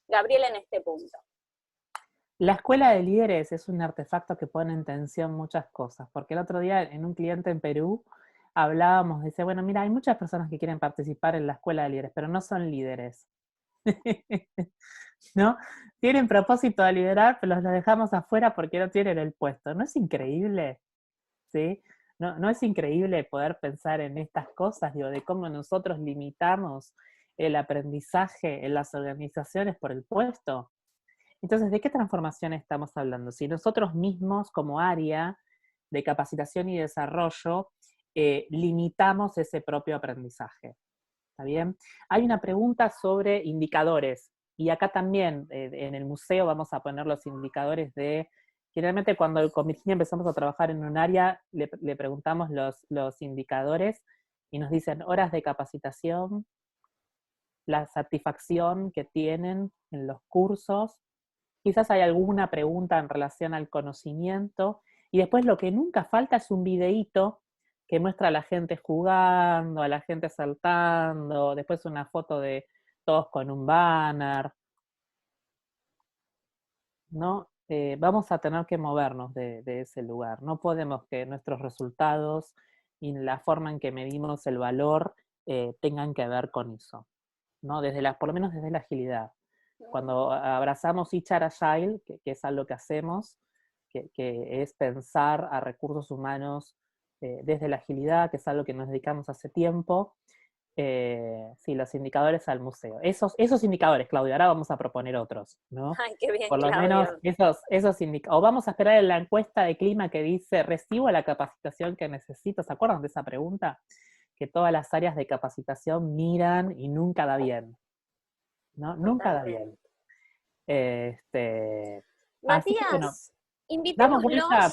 Gabriel en este punto. La escuela de líderes es un artefacto que pone en tensión muchas cosas, porque el otro día en un cliente en Perú hablábamos, dice, bueno, mira, hay muchas personas que quieren participar en la escuela de líderes, pero no son líderes. ¿No? Tienen propósito de liderar, pero los dejamos afuera porque no tienen el puesto. ¿No es increíble? ¿Sí? ¿No es increíble poder pensar en estas cosas, digo, de cómo nosotros limitamos el aprendizaje en las organizaciones por el puesto? Entonces, ¿de qué transformación estamos hablando? Si nosotros mismos, como área de capacitación y desarrollo, limitamos ese propio aprendizaje. ¿Está bien? Hay una pregunta sobre indicadores, y acá también en el museo vamos a poner los indicadores de, generalmente cuando con Virginia empezamos a trabajar en un área, le preguntamos los indicadores, y nos dicen horas de capacitación, la satisfacción que tienen en los cursos, quizás hay alguna pregunta en relación al conocimiento, y después lo que nunca falta es un videíto que muestra a la gente jugando, a la gente saltando, después una foto de todos con un banner, ¿no? Vamos a tener que movernos de ese lugar. No podemos que nuestros resultados y la forma en que medimos el valor tengan que ver con eso, ¿no? Por lo menos desde la agilidad. Cuando abrazamos HR Agile, que es algo que hacemos, que es pensar a recursos humanos desde la agilidad, que es algo que nos dedicamos hace tiempo, sí, los indicadores al museo. Esos indicadores, Claudio, ahora vamos a proponer otros, ¿no? Ay, qué bien, Por lo Claudio. menos esos indicadores. O vamos a esperar en la encuesta de clima que dice, ¿recibo la capacitación que necesito? ¿Se acuerdan de esa pregunta? Que todas las áreas de capacitación miran y nunca da bien, ¿no? Nunca da bien. Así que, bueno, Matías, invitémoslos vuelta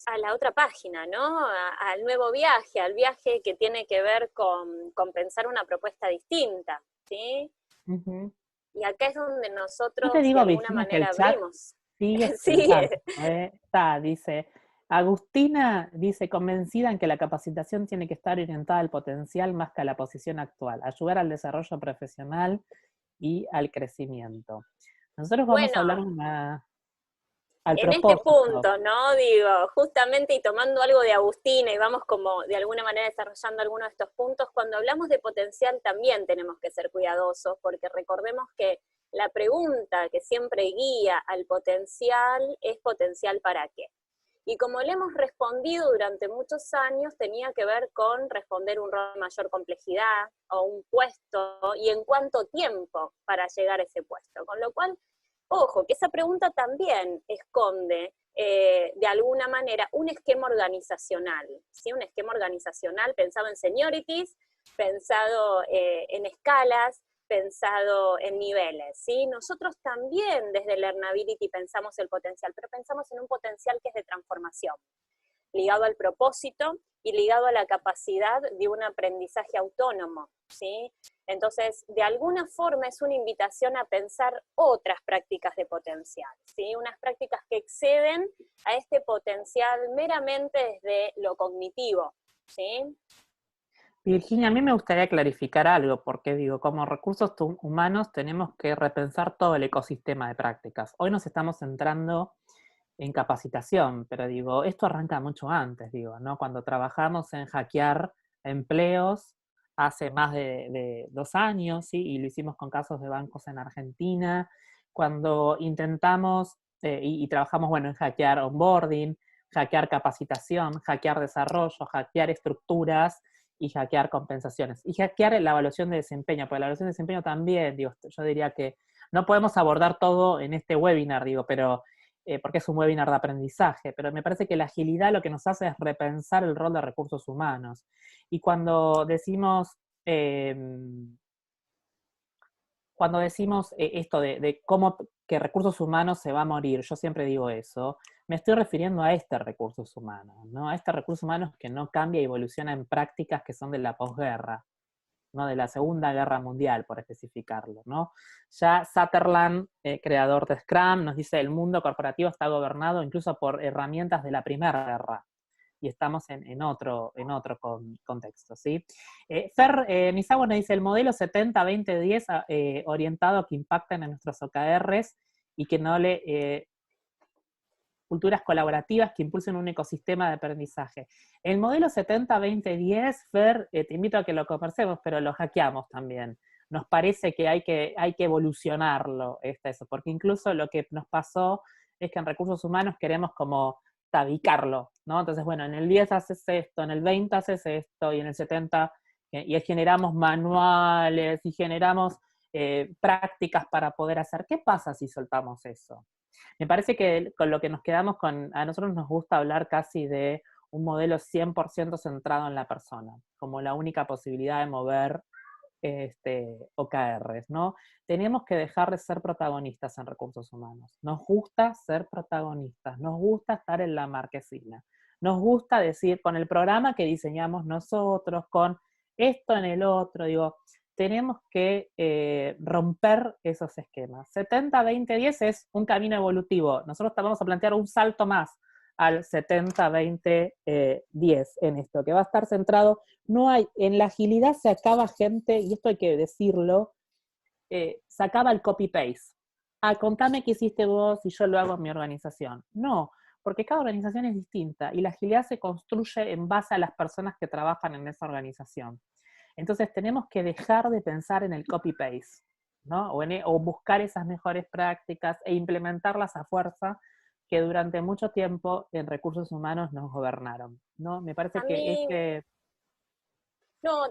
a la otra página, ¿no? Al nuevo viaje, al viaje que tiene que ver con pensar una propuesta distinta, ¿sí? Uh-huh. Y acá es donde nosotros, Yo te digo, de alguna Virginia, que manera, el chat abrimos. sigue Sí. Está, dice, Agustina dice, convencida en que la capacitación tiene que estar orientada al potencial más que a la posición actual, ayudar al desarrollo profesional y al crecimiento. Nosotros vamos a hablar al En este propósito. punto, ¿no? Digo, justamente y tomando algo de Agustina y vamos como de alguna manera desarrollando algunos de estos puntos, cuando hablamos de potencial también tenemos que ser cuidadosos, porque recordemos que la pregunta que siempre guía al potencial es ¿potencial para qué? Y como le hemos respondido durante muchos años, tenía que ver con responder un rol de mayor complejidad o un puesto y en cuánto tiempo para llegar a ese puesto. Con lo cual, ojo, que esa pregunta también esconde de alguna manera un esquema organizacional, ¿sí? Un esquema organizacional pensado en seniorities, pensado en escalas, pensado en niveles, ¿sí? Nosotros también desde Learnability pensamos el potencial, pero pensamos en un potencial que es de transformación, ligado al propósito y ligado a la capacidad de un aprendizaje autónomo, ¿sí? Entonces, de alguna forma es una invitación a pensar otras prácticas de potencial, ¿sí? Unas prácticas que exceden a este potencial meramente desde lo cognitivo, ¿sí? Virginia, a mí me gustaría clarificar algo, porque digo, como recursos humanos tenemos que repensar todo el ecosistema de prácticas. Hoy nos estamos centrando en capacitación, pero digo, esto arranca mucho antes, digo, ¿no? Cuando trabajamos en hackear empleos hace más de 2 años, ¿sí? Y lo hicimos con casos de bancos en Argentina, cuando intentamos y trabajamos, bueno, en hackear onboarding, hackear capacitación, hackear desarrollo, hackear estructuras, y hackear compensaciones. Y hackear la evaluación de desempeño, porque la evaluación de desempeño también, digo, yo diría que no podemos abordar todo en este webinar, digo, pero porque es un webinar de aprendizaje, pero me parece que la agilidad lo que nos hace es repensar el rol de recursos humanos. Y cuando decimos esto de cómo que recursos humanos se va a morir, yo siempre digo eso, me estoy refiriendo a este recursos humanos, ¿no? A este recursos humanos que no cambia y evoluciona en prácticas que son de la posguerra, ¿no? De la Segunda Guerra Mundial, por especificarlo, ¿no? Ya Sutherland, creador de Scrum, nos dice el mundo corporativo está gobernado incluso por herramientas de la Primera Guerra, y estamos en otro contexto, ¿sí? Misawa nos dice, el modelo 70-20-10 orientado a que impacten en nuestros OKRs y que no le... culturas colaborativas que impulsen un ecosistema de aprendizaje. El modelo 70-20-10, Fer, te invito a que lo conversemos, pero lo hackeamos también. Nos parece que hay que evolucionarlo, eso, porque incluso lo que nos pasó es que en recursos humanos queremos como tabicarlo, ¿no? Entonces, bueno, en el 10 haces esto, en el 20 haces esto, y en el 70, y generamos manuales, y generamos prácticas para poder hacer. ¿Qué pasa si soltamos eso? Me parece que con lo que nos quedamos a nosotros nos gusta hablar casi de un modelo 100% centrado en la persona, como la única posibilidad de mover OKRs, ¿no? Tenemos que dejar de ser protagonistas en recursos humanos. Nos gusta ser protagonistas, nos gusta estar en la marquesina, nos gusta decir con el programa que diseñamos nosotros, con esto en el otro, digo, tenemos que romper esos esquemas. 70-20-10 es un camino evolutivo. Nosotros vamos a plantear un salto más al 70-20-10 en esto, que va a estar centrado, en la agilidad se acaba gente, y esto hay que decirlo, se acaba el copy-paste. Contame qué hiciste vos y yo lo hago en mi organización. No, porque cada organización es distinta y la agilidad se construye en base a las personas que trabajan en esa organización. Entonces tenemos que dejar de pensar en el copy-paste, ¿no? O buscar esas mejores prácticas e implementarlas a fuerza que durante mucho tiempo en recursos humanos nos gobernaron, ¿no? Me parece que No,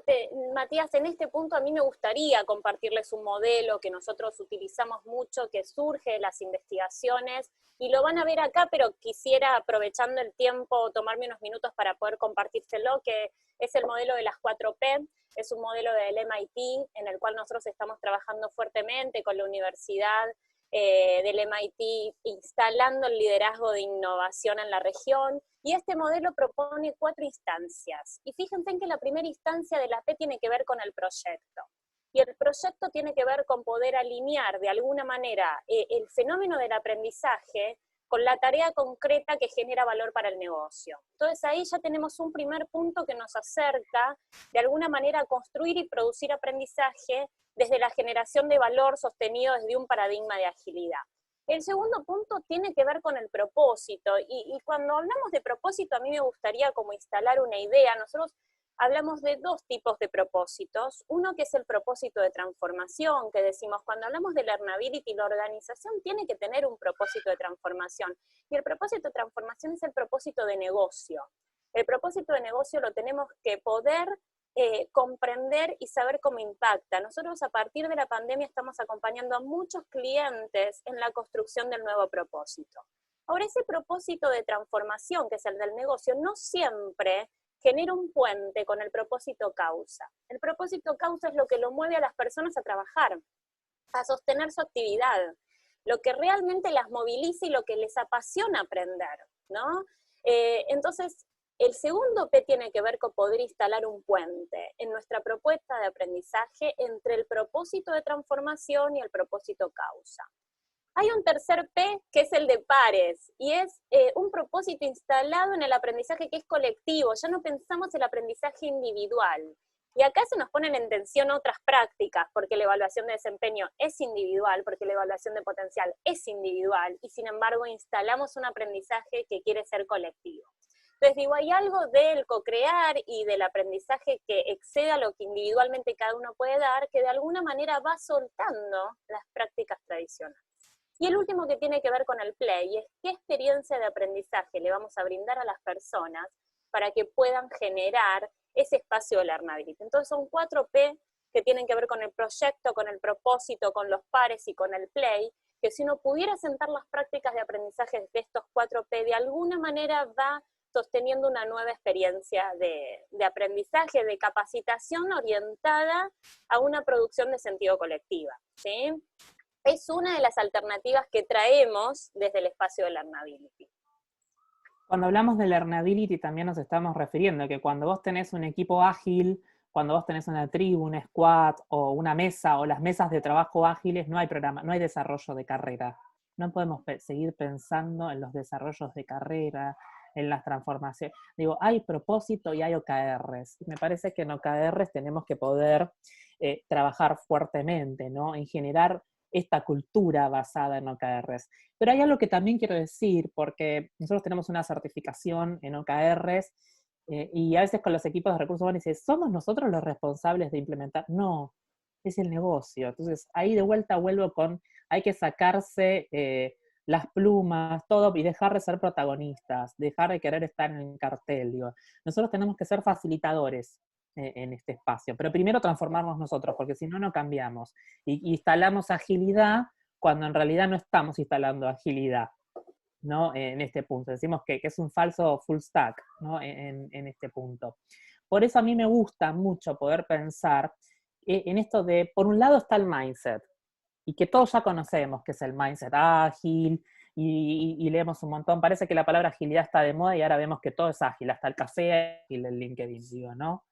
Matías, en este punto a mí me gustaría compartirles un modelo que nosotros utilizamos mucho, que surge de las investigaciones, y lo van a ver acá, pero quisiera, aprovechando el tiempo, tomarme unos minutos para poder compartírselo, que es el modelo de las 4P, es un modelo del MIT, en el cual nosotros estamos trabajando fuertemente con la Universidad del MIT, instalando el liderazgo de innovación en la región, y este modelo propone 4 instancias. Y fíjense en que la primera instancia de la P tiene que ver con el proyecto. Y el proyecto tiene que ver con poder alinear de alguna manera el fenómeno del aprendizaje con la tarea concreta que genera valor para el negocio. Entonces ahí ya tenemos un primer punto que nos acerca de alguna manera a construir y producir aprendizaje desde la generación de valor sostenido desde un paradigma de agilidad. El segundo punto tiene que ver con el propósito, y cuando hablamos de propósito a mí me gustaría como instalar una idea. Nosotros hablamos de 2 tipos de propósitos, uno que es el propósito de transformación, que decimos cuando hablamos de learnability, la organización tiene que tener un propósito de transformación, y el propósito de transformación es el propósito de negocio. El propósito de negocio lo tenemos que poder comprender y saber cómo impacta. Nosotros a partir de la pandemia estamos acompañando a muchos clientes en la construcción del nuevo propósito. Ahora, ese propósito de transformación, que es el del negocio, no siempre genera un puente con el propósito causa. El propósito causa es lo que lo mueve a las personas a trabajar, a sostener su actividad, lo que realmente las moviliza y lo que les apasiona aprender, ¿no? Entonces, el segundo P tiene que ver con poder instalar un puente en nuestra propuesta de aprendizaje entre el propósito de transformación y el propósito causa. Hay un tercer P que es el de pares, y es un propósito instalado en el aprendizaje que es colectivo. Ya no pensamos el aprendizaje individual. Y acá se nos ponen en tensión otras prácticas, porque la evaluación de desempeño es individual, porque la evaluación de potencial es individual, y sin embargo instalamos un aprendizaje que quiere ser colectivo. Entonces digo, hay algo del co-crear y del aprendizaje que excede a lo que individualmente cada uno puede dar, que de alguna manera va soltando las prácticas tradicionales. Y el último que tiene que ver con el play es qué experiencia de aprendizaje le vamos a brindar a las personas para que puedan generar ese espacio de learnability. Entonces son 4P que tienen que ver con el proyecto, con el propósito, con los pares y con el play, que si uno pudiera sentar las prácticas de aprendizaje de estos 4P, de alguna manera va sosteniendo una nueva experiencia de aprendizaje, de capacitación orientada a una producción de sentido colectiva, ¿sí? Es una de las alternativas que traemos desde el espacio de Learnability. Cuando hablamos de Learnability también nos estamos refiriendo a que cuando vos tenés un equipo ágil, cuando vos tenés una tribu, un squad o una mesa o las mesas de trabajo ágiles, no hay programa, no hay desarrollo de carrera. No podemos seguir pensando en los desarrollos de carrera, en las transformaciones. Digo, hay propósito y hay OKRs. Me parece que en OKRs tenemos que poder trabajar fuertemente, ¿no? En generar esta cultura basada en OKRs. Pero hay algo que también quiero decir, porque nosotros tenemos una certificación en OKRs y a veces con los equipos de recursos humanos dicen, ¿somos nosotros los responsables de implementar? No, es el negocio. Entonces ahí de vuelta vuelvo con, hay que sacarse las plumas, todo, y dejar de ser protagonistas, dejar de querer estar en el cartel. Digo. Nosotros tenemos que ser facilitadores en este espacio, pero primero transformarnos nosotros, porque si no, no cambiamos. Y instalamos agilidad cuando en realidad no estamos instalando agilidad, ¿no? En este punto. Decimos que es un falso full stack, ¿no? En este punto. Por eso a mí me gusta mucho poder pensar en esto de, por un lado está el mindset, y que todos ya conocemos, que es el mindset ágil, y leemos un montón. Parece que la palabra agilidad está de moda y ahora vemos que todo es ágil, hasta el café y el LinkedIn, digo, ¿no?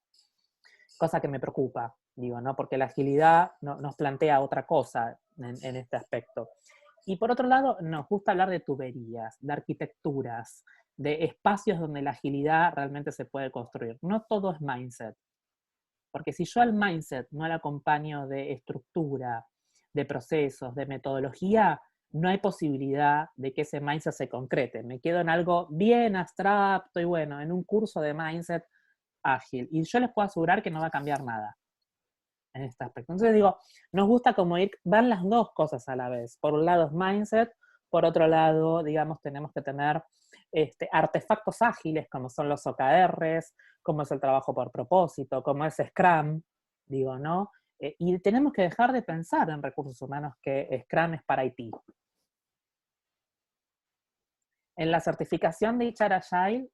Cosa que me preocupa, digo, ¿no? Porque la agilidad nos plantea otra cosa en este aspecto. Y por otro lado, nos gusta hablar de tuberías, de arquitecturas, de espacios donde la agilidad realmente se puede construir. No todo es mindset. Porque si yo al mindset no le acompaño de estructura, de procesos, de metodología, no hay posibilidad de que ese mindset se concrete. Me quedo en algo bien abstracto y bueno, en un curso de mindset ágil. Y yo les puedo asegurar que no va a cambiar nada en este aspecto. Entonces digo, nos gusta como ver las dos cosas a la vez. Por un lado es mindset, por otro lado, digamos, tenemos que tener artefactos ágiles como son los OKRs, como es el trabajo por propósito, como es Scrum, digo, ¿no? Y tenemos que dejar de pensar en recursos humanos que Scrum es para IT. En la certificación de HR Agile,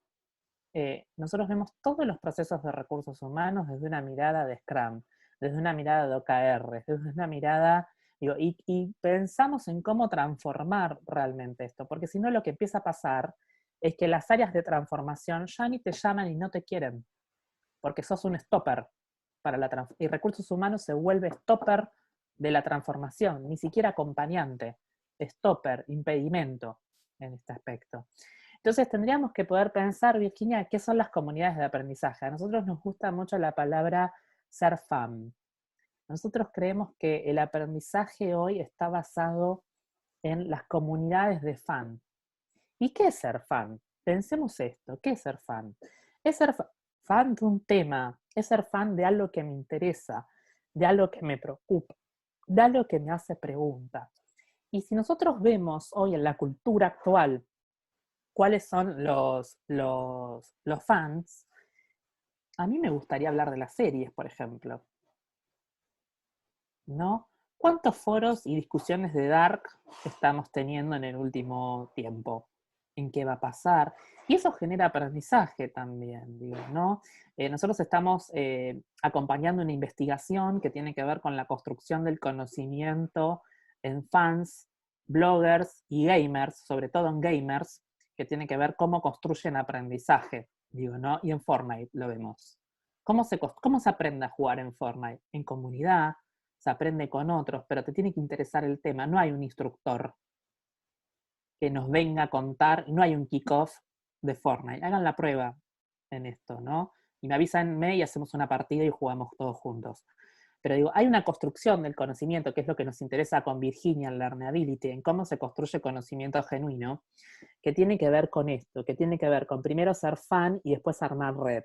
nosotros vemos todos los procesos de recursos humanos desde una mirada de Scrum, desde una mirada de OKR, desde una mirada, digo, y pensamos en cómo transformar realmente esto, porque si no lo que empieza a pasar es que las áreas de transformación ya ni te llaman y no te quieren, porque sos un stopper para la transformación, y recursos humanos se vuelve stopper de la transformación, ni siquiera acompañante, stopper, impedimento en este aspecto. Entonces tendríamos que poder pensar, Virginia, ¿qué son las comunidades de aprendizaje? A nosotros nos gusta mucho la palabra ser fan. Nosotros creemos que el aprendizaje hoy está basado en las comunidades de fan. ¿Y qué es ser fan? Pensemos esto, ¿qué es ser fan? Es ser fan de un tema, es ser fan de algo que me interesa, de algo que me preocupa, de algo que me hace preguntas. Y si nosotros vemos hoy en la cultura actual cuáles son los fans, a mí me gustaría hablar de las series, por ejemplo. ¿No? ¿Cuántos foros y discusiones de Dark estamos teniendo en el último tiempo? ¿En qué va a pasar? Y eso genera aprendizaje también, digo, ¿no? Nosotros estamos acompañando una investigación que tiene que ver con la construcción del conocimiento en fans, bloggers y gamers, sobre todo en gamers, que tiene que ver cómo construyen aprendizaje, digo, ¿no? Y en Fortnite lo vemos. ¿Cómo se aprende a jugar en Fortnite? En comunidad, se aprende con otros, pero te tiene que interesar el tema. No hay un instructor que nos venga a contar, no hay un kickoff de Fortnite. Hagan la prueba en esto, ¿no? Y me avísanme y hacemos una partida y jugamos todos juntos. Pero digo, hay una construcción del conocimiento, que es lo que nos interesa con Virginia en Learnability, en cómo se construye conocimiento genuino, que tiene que ver con esto, que tiene que ver con primero ser fan y después armar red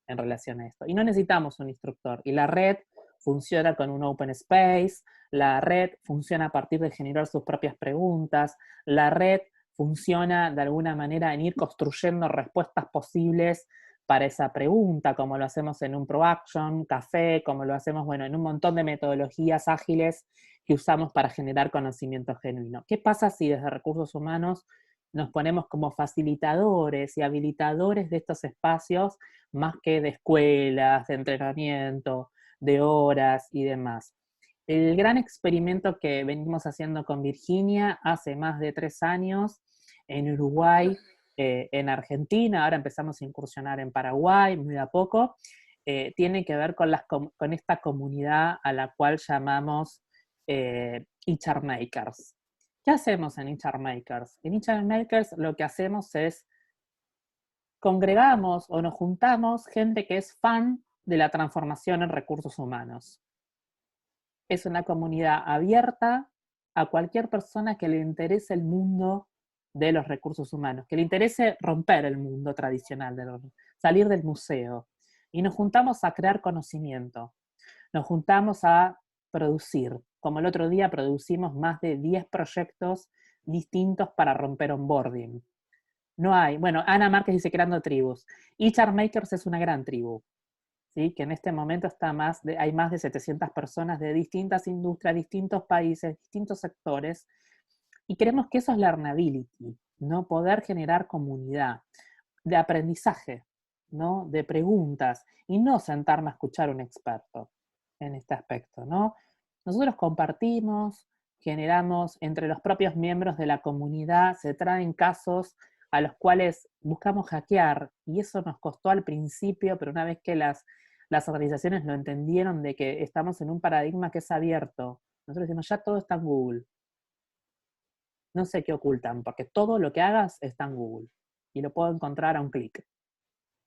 en relación a esto. Y no necesitamos un instructor. Y la red funciona con un open space, la red funciona a partir de generar sus propias preguntas, la red funciona de alguna manera en ir construyendo respuestas posibles para esa pregunta, como lo hacemos en un ProAction, Café, como lo hacemos, bueno, en un montón de metodologías ágiles que usamos para generar conocimiento genuino. ¿Qué pasa si desde recursos humanos nos ponemos como facilitadores y habilitadores de estos espacios, más que de escuelas, de entrenamiento, de horas y demás? El gran experimento que venimos haciendo con Virginia hace más de 3 años en Uruguay, en Argentina, ahora empezamos a incursionar en Paraguay, muy a poco, tiene que ver con esta comunidad a la cual llamamos HR Makers. ¿Qué hacemos en HR Makers? En HR Makers lo que hacemos es congregamos o nos juntamos gente que es fan de la transformación en recursos humanos. Es una comunidad abierta a cualquier persona que le interese el mundo de los recursos humanos, que le interese romper el mundo tradicional, salir del museo. Y nos juntamos a crear conocimiento, nos juntamos a producir. Como el otro día producimos más de 10 proyectos distintos para romper onboarding. No hay, bueno, Ana Márquez dice creando tribus. HR Makers es una gran tribu, ¿sí? Que en este momento hay más de 700 personas de distintas industrias, distintos países, distintos sectores, y creemos que eso es learnability, ¿no? Poder generar comunidad de aprendizaje, ¿no? De preguntas, y no sentarme a escuchar a un experto en este aspecto, ¿no? Nosotros compartimos, generamos entre los propios miembros de la comunidad, se traen casos a los cuales buscamos hackear, y eso nos costó al principio, pero una vez que las organizaciones lo entendieron de que estamos en un paradigma que es abierto, nosotros decimos, ya todo está en Google. No sé qué ocultan, porque todo lo que hagas está en Google, y lo puedo encontrar a un clic,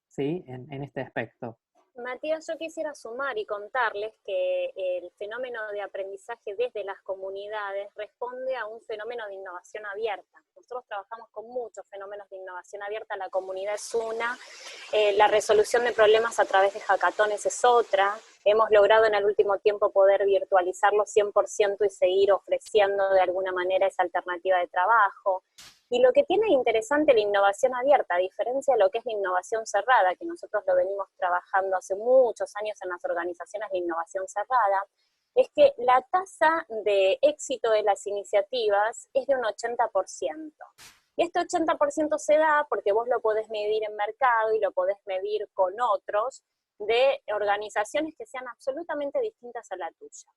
¿sí? En este aspecto. Matías, yo quisiera sumar y contarles que el fenómeno de aprendizaje desde las comunidades responde a un fenómeno de innovación abierta. Nosotros trabajamos con muchos fenómenos de innovación abierta, la comunidad es una, la resolución de problemas a través de hackatones es otra. Hemos logrado en el último tiempo poder virtualizarlo 100% y seguir ofreciendo de alguna manera esa alternativa de trabajo. Y lo que tiene interesante la innovación abierta, a diferencia de lo que es la innovación cerrada, que nosotros lo venimos trabajando hace muchos años en las organizaciones de innovación cerrada, es que la tasa de éxito de las iniciativas es de un 80%. Y este 80% se da porque vos lo podés medir en mercado y lo podés medir con otros de organizaciones que sean absolutamente distintas a la tuya.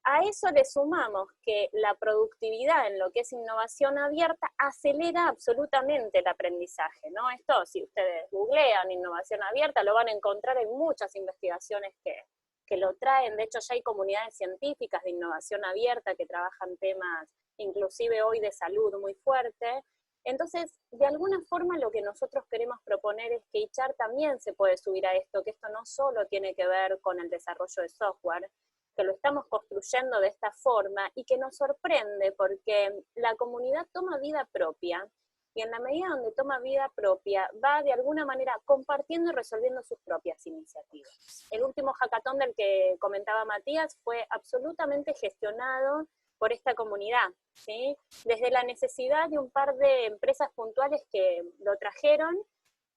A eso le sumamos que la productividad en lo que es innovación abierta acelera absolutamente el aprendizaje, ¿no? Esto, si ustedes googlean innovación abierta, lo van a encontrar en muchas investigaciones que lo traen. De hecho, ya hay comunidades científicas de innovación abierta que trabajan temas, inclusive hoy de salud, muy fuerte. Entonces, de alguna forma lo que nosotros queremos proponer es que HR también se puede subir a esto, que esto no solo tiene que ver con el desarrollo de software, que lo estamos construyendo de esta forma y que nos sorprende porque la comunidad toma vida propia y en la medida donde toma vida propia va de alguna manera compartiendo y resolviendo sus propias iniciativas. El último hackathon del que comentaba Matías fue absolutamente gestionado por esta comunidad, ¿sí? Desde la necesidad de un par de empresas puntuales que lo trajeron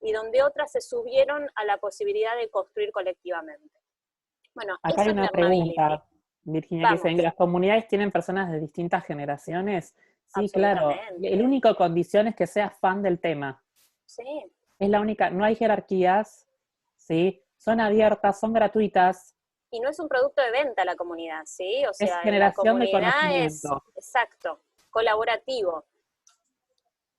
y donde otras se subieron a la posibilidad de construir colectivamente. Bueno, acá hay una pregunta, Virginia, que dice, ¿las comunidades tienen personas de distintas generaciones? Sí, claro. El único condición es que seas fan del tema. Sí. Es la única, no hay jerarquías, ¿sí? Son abiertas, son gratuitas. Y no es un producto de venta la comunidad, ¿sí? O sea, es generación la comunidad de conocimiento. Exacto, colaborativo.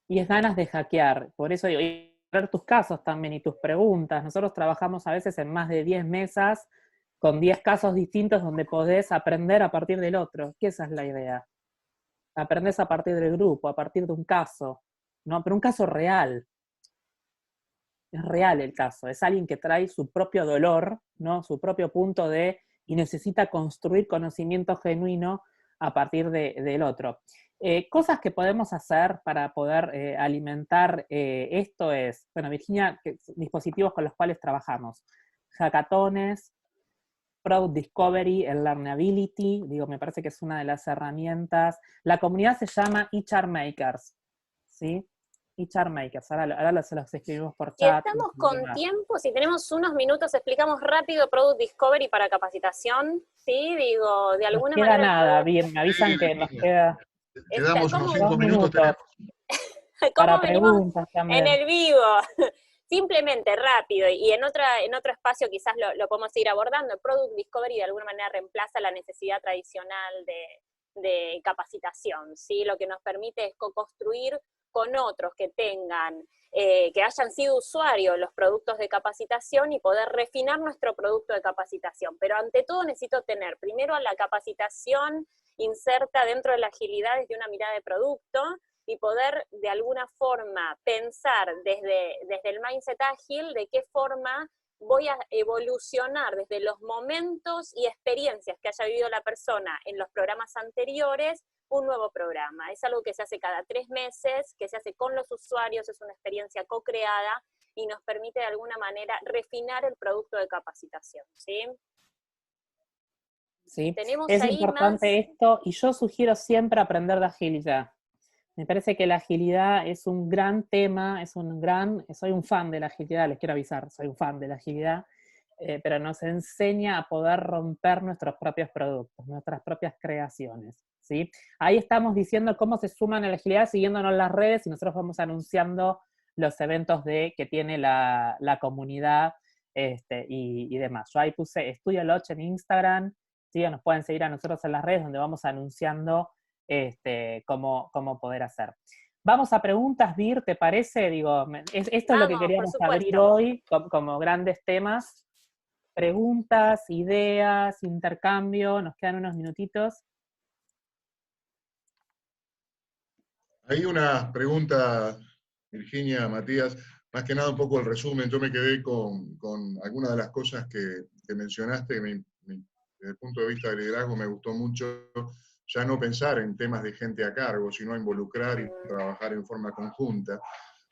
Y es ganas de hackear. Por eso digo, y ver tus casos también y tus preguntas. Nosotros trabajamos a veces en más de 10 mesas con 10 casos distintos donde podés aprender a partir del otro, que esa es la idea. Aprendés a partir del grupo, a partir de un caso, ¿no? Pero un caso real. Es real el caso, es alguien que trae su propio dolor, ¿no? Su propio punto y necesita construir conocimiento genuino a partir del otro. Cosas que podemos hacer para poder alimentar esto es, bueno, Virginia, dispositivos con los cuales trabajamos, hackatones, Product Discovery, el Learnability, me parece que es una de las herramientas. La comunidad se llama HR Makers, ¿sí? y Chartmakers. Ahora se los escribimos por Si chat. estamos con tiempo, si tenemos unos minutos, explicamos rápido Product Discovery para capacitación, ¿sí? Digo, de alguna Nos queda manera... nada, bien, me avisan Sí, que nos Virginia. queda Te damos unos ¿Cómo, 5 2 minutos, minutos tenemos. cómo para venimos preguntas en también. el vivo? Simplemente rápido, y en otro espacio quizás lo podemos seguir abordando. El Product Discovery de alguna manera reemplaza la necesidad tradicional de capacitación, ¿sí? Lo que nos permite es co-construir con otros que tengan, que hayan sido usuarios los productos de capacitación y poder refinar nuestro producto de capacitación. Pero ante todo necesito tener primero la capacitación inserta dentro de la agilidad desde una mirada de producto, y poder de alguna forma pensar desde el mindset ágil de qué forma voy a evolucionar desde los momentos y experiencias que haya vivido la persona en los programas anteriores, un nuevo programa. Es algo que se hace cada 3 meses, que se hace con los usuarios, es una experiencia co-creada y nos permite de alguna manera refinar el producto de capacitación, ¿sí? ¿Sí? Tenemos Es ahí importante más... esto, y yo sugiero siempre aprender de agilidad. Me parece que la agilidad es un gran tema, soy un fan de la agilidad, les quiero avisar, soy un fan de la agilidad, pero nos enseña a poder romper nuestros propios productos, nuestras propias creaciones, ¿sí? Ahí estamos diciendo cómo se suman a la agilidad siguiéndonos en las redes, y nosotros vamos anunciando los eventos que tiene la comunidad y demás. Yo ahí puse Estudio Lodge en Instagram, ¿sí? Nos pueden seguir a nosotros en las redes donde vamos anunciando cómo poder hacer. Vamos a preguntas, Vir, ¿te parece? Digo, esto es lo que Vamos, por queríamos abrir supuesto. hoy, como grandes temas. Preguntas, ideas, intercambio, nos quedan unos minutitos. Hay una pregunta, Virginia, Matías, más que nada un poco el resumen. Yo me quedé con algunas de las cosas que mencionaste, desde el punto de vista del liderazgo me gustó mucho ya no pensar en temas de gente a cargo, sino involucrar y trabajar en forma conjunta.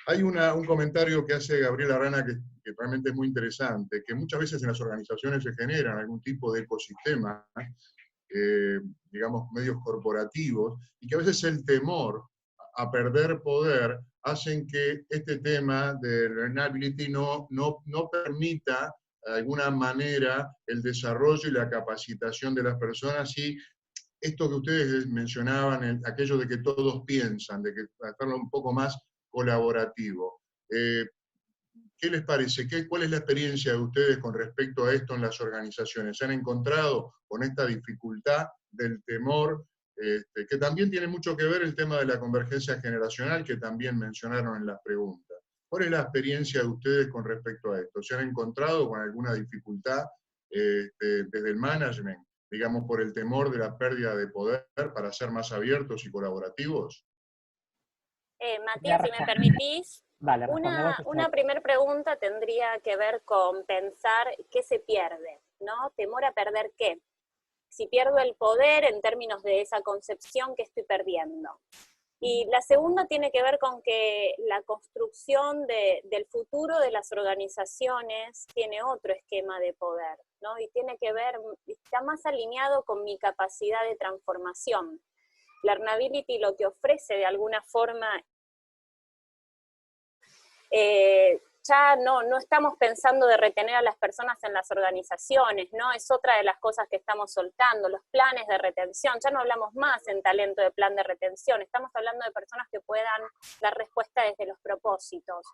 Hay un comentario que hace Gabriela Rana que realmente es muy interesante, que muchas veces en las organizaciones se generan algún tipo de ecosistema, digamos, medios corporativos, y que a veces el temor a perder poder hacen que este tema de learnability no permita de alguna manera el desarrollo y la capacitación de las personas, y esto que ustedes mencionaban, aquello de que todos piensan, de que hacerlo un poco más colaborativo. ¿Qué les parece? ¿Cuál es la experiencia de ustedes con respecto a esto en las organizaciones? ¿Se han encontrado con esta dificultad del temor, que también tiene mucho que ver el tema de la convergencia generacional, que también mencionaron en las preguntas? ¿Cuál es la experiencia de ustedes con respecto a esto? ¿Se han encontrado con alguna dificultad desde el management, digamos, por el temor de la pérdida de poder para ser más abiertos y colaborativos? Matías, si me permitís, Vale, responde vos. una primera pregunta tendría que ver con pensar qué se pierde, ¿no? ¿Temor a perder qué? Si pierdo el poder en términos de esa concepción que estoy perdiendo. Y la segunda tiene que ver con que la construcción del futuro de las organizaciones tiene otro esquema de poder, ¿no? Y tiene que ver, está más alineado con mi capacidad de transformación. Learnability lo que ofrece de alguna forma, ya no estamos pensando de retener a las personas en las organizaciones, ¿no? Es otra de las cosas que estamos soltando, los planes de retención. Ya no hablamos más en talento de plan de retención, estamos hablando de personas que puedan dar respuesta desde los propósitos.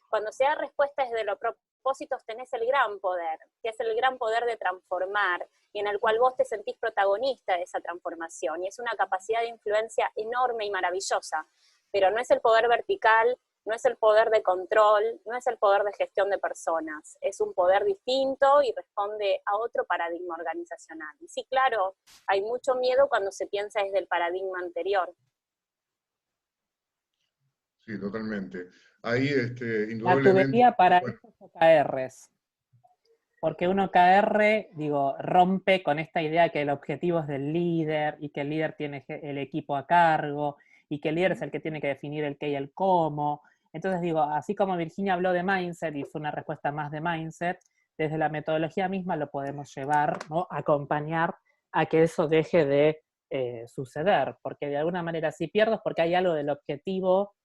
Cuando se da respuesta desde los propósitos tenés el gran poder, que es el gran poder de transformar, y en el cual vos te sentís protagonista de esa transformación, y es una capacidad de influencia enorme y maravillosa, pero no es el poder vertical, no es el poder de control, no es el poder de gestión de personas, es un poder distinto y responde a otro paradigma organizacional. Y sí, claro, hay mucho miedo cuando se piensa desde el paradigma anterior. Sí, totalmente. Ahí, indudablemente... La tubería para estos OKRs. Porque un OKR, digo, rompe con esta idea que el objetivo es del líder y que el líder tiene el equipo a cargo y que el líder es el que tiene que definir el qué y el cómo. Entonces digo, así como Virginia habló de mindset y fue una respuesta más de mindset, desde la metodología misma lo podemos llevar, ¿no? Acompañar a que eso deje de suceder, porque de alguna manera si pierdo es porque hay algo del objetivo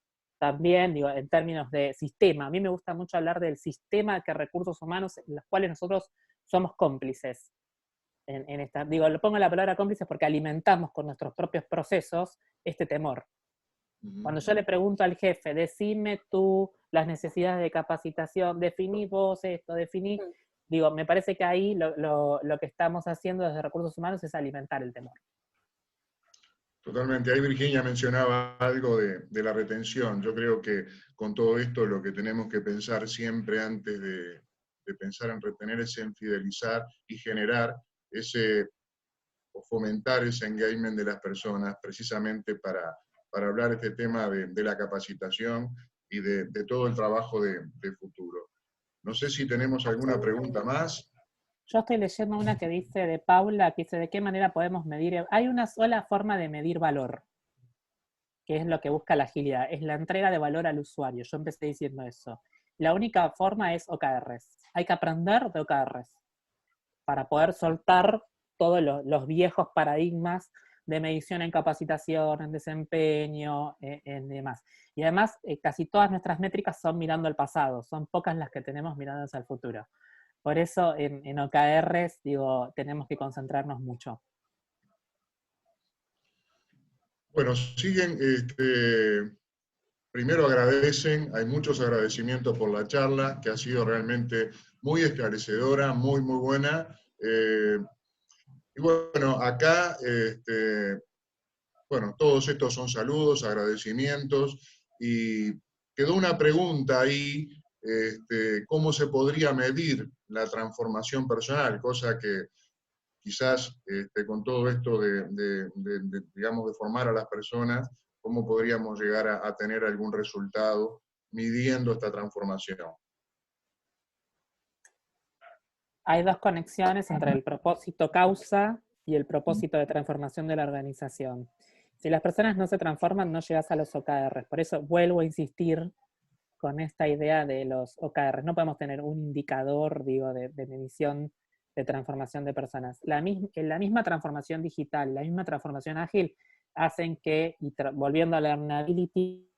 también, digo, en términos de sistema. A mí me gusta mucho hablar del sistema que recursos humanos en los cuales nosotros somos cómplices. En esta, digo, lo pongo la palabra cómplices porque alimentamos con nuestros propios procesos este temor. Cuando yo le pregunto al jefe, decime tú las necesidades de capacitación, definí vos esto, definí, digo, me parece que ahí lo que estamos haciendo desde recursos humanos es alimentar el temor. Totalmente. Ahí Virginia mencionaba algo de la retención. Yo creo que con todo esto lo que tenemos que pensar siempre antes de pensar en retener es en fidelizar y generar ese, o fomentar ese engagement de las personas, precisamente para hablar este tema de la capacitación y de todo el trabajo de futuro. No sé si tenemos alguna pregunta más. Yo estoy leyendo una que dice de Paula, que dice, ¿de qué manera podemos medir? Hay una sola forma de medir valor, que es lo que busca la agilidad, es la entrega de valor al usuario. Yo empecé diciendo eso. La única forma es OKRs. Hay que aprender de OKRs para poder soltar todos los viejos paradigmas de medición en capacitación, en desempeño, en demás. Y además, casi todas nuestras métricas son mirando al pasado, son pocas las que tenemos mirando hacia el futuro. Por eso en OKRs, digo, tenemos que concentrarnos mucho. Bueno, siguen, primero agradecen, hay muchos agradecimientos por la charla, que ha sido realmente muy esclarecedora, muy buena. Y bueno, acá, bueno, todos estos son saludos, agradecimientos, y quedó una pregunta ahí, ¿cómo se podría medir la transformación personal? Cosa que quizás con todo esto digamos, de formar a las personas, ¿cómo podríamos llegar a tener algún resultado midiendo esta transformación? Hay dos conexiones entre el propósito causa y el propósito de transformación de la organización. Si las personas no se transforman, no llegas a los OKRs. Por eso vuelvo a insistir con esta idea de los OKRs. No podemos tener un indicador, digo, de medición de transformación de personas. La misma transformación digital, la misma transformación ágil, hacen que, y volviendo a la learnability,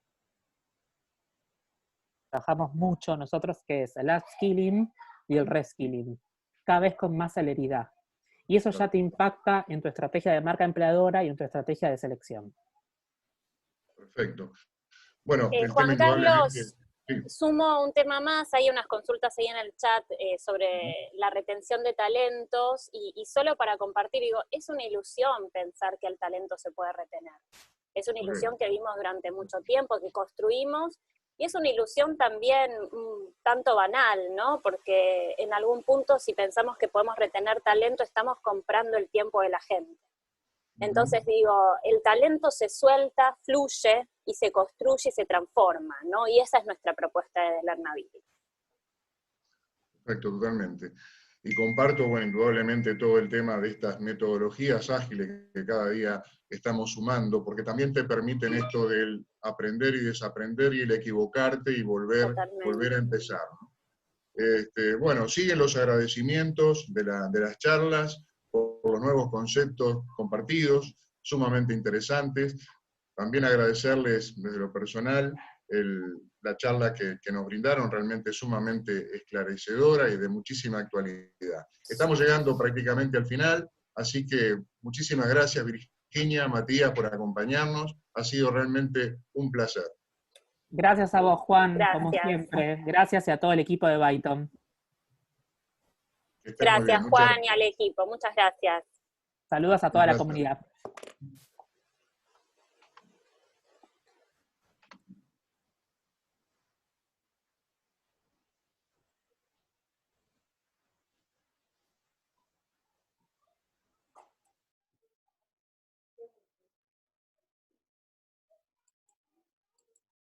trabajamos mucho nosotros, que es el upskilling y el reskilling, cada vez con más celeridad. Y eso ya te impacta en tu estrategia de marca empleadora y en tu estrategia de selección. Perfecto. Bueno, el Juan tema Carlos, sí. Sumo un tema más, hay unas consultas ahí en el chat sobre la retención de talentos, y solo para compartir, digo, es una ilusión pensar que el talento se puede retener. Es una ilusión que vimos durante mucho tiempo, que construimos, y es una ilusión también tanto banal, ¿no? Porque en algún punto, si pensamos que podemos retener talento, estamos comprando el tiempo de la gente. Entonces digo, el talento se suelta, fluye, y se construye y se transforma, ¿no? Y esa es nuestra propuesta de Learnability. Perfecto, totalmente. Y comparto, bueno, indudablemente todo el tema de estas metodologías ágiles que cada día estamos sumando, porque también te permiten esto del aprender y desaprender y el equivocarte y volver a empezar, ¿no? Bueno, siguen los agradecimientos de las charlas, por los nuevos conceptos compartidos, sumamente interesantes. También agradecerles desde lo personal la charla que nos brindaron, realmente sumamente esclarecedora y de muchísima actualidad. Estamos llegando prácticamente al final, así que muchísimas gracias Virginia, Matías, por acompañarnos. Ha sido realmente un placer. Gracias a vos, Juan, Gracias. como siempre. Gracias y a todo el equipo de Byton. Gracias, Juan, y al equipo. Muchas gracias. Saludos a toda la comunidad.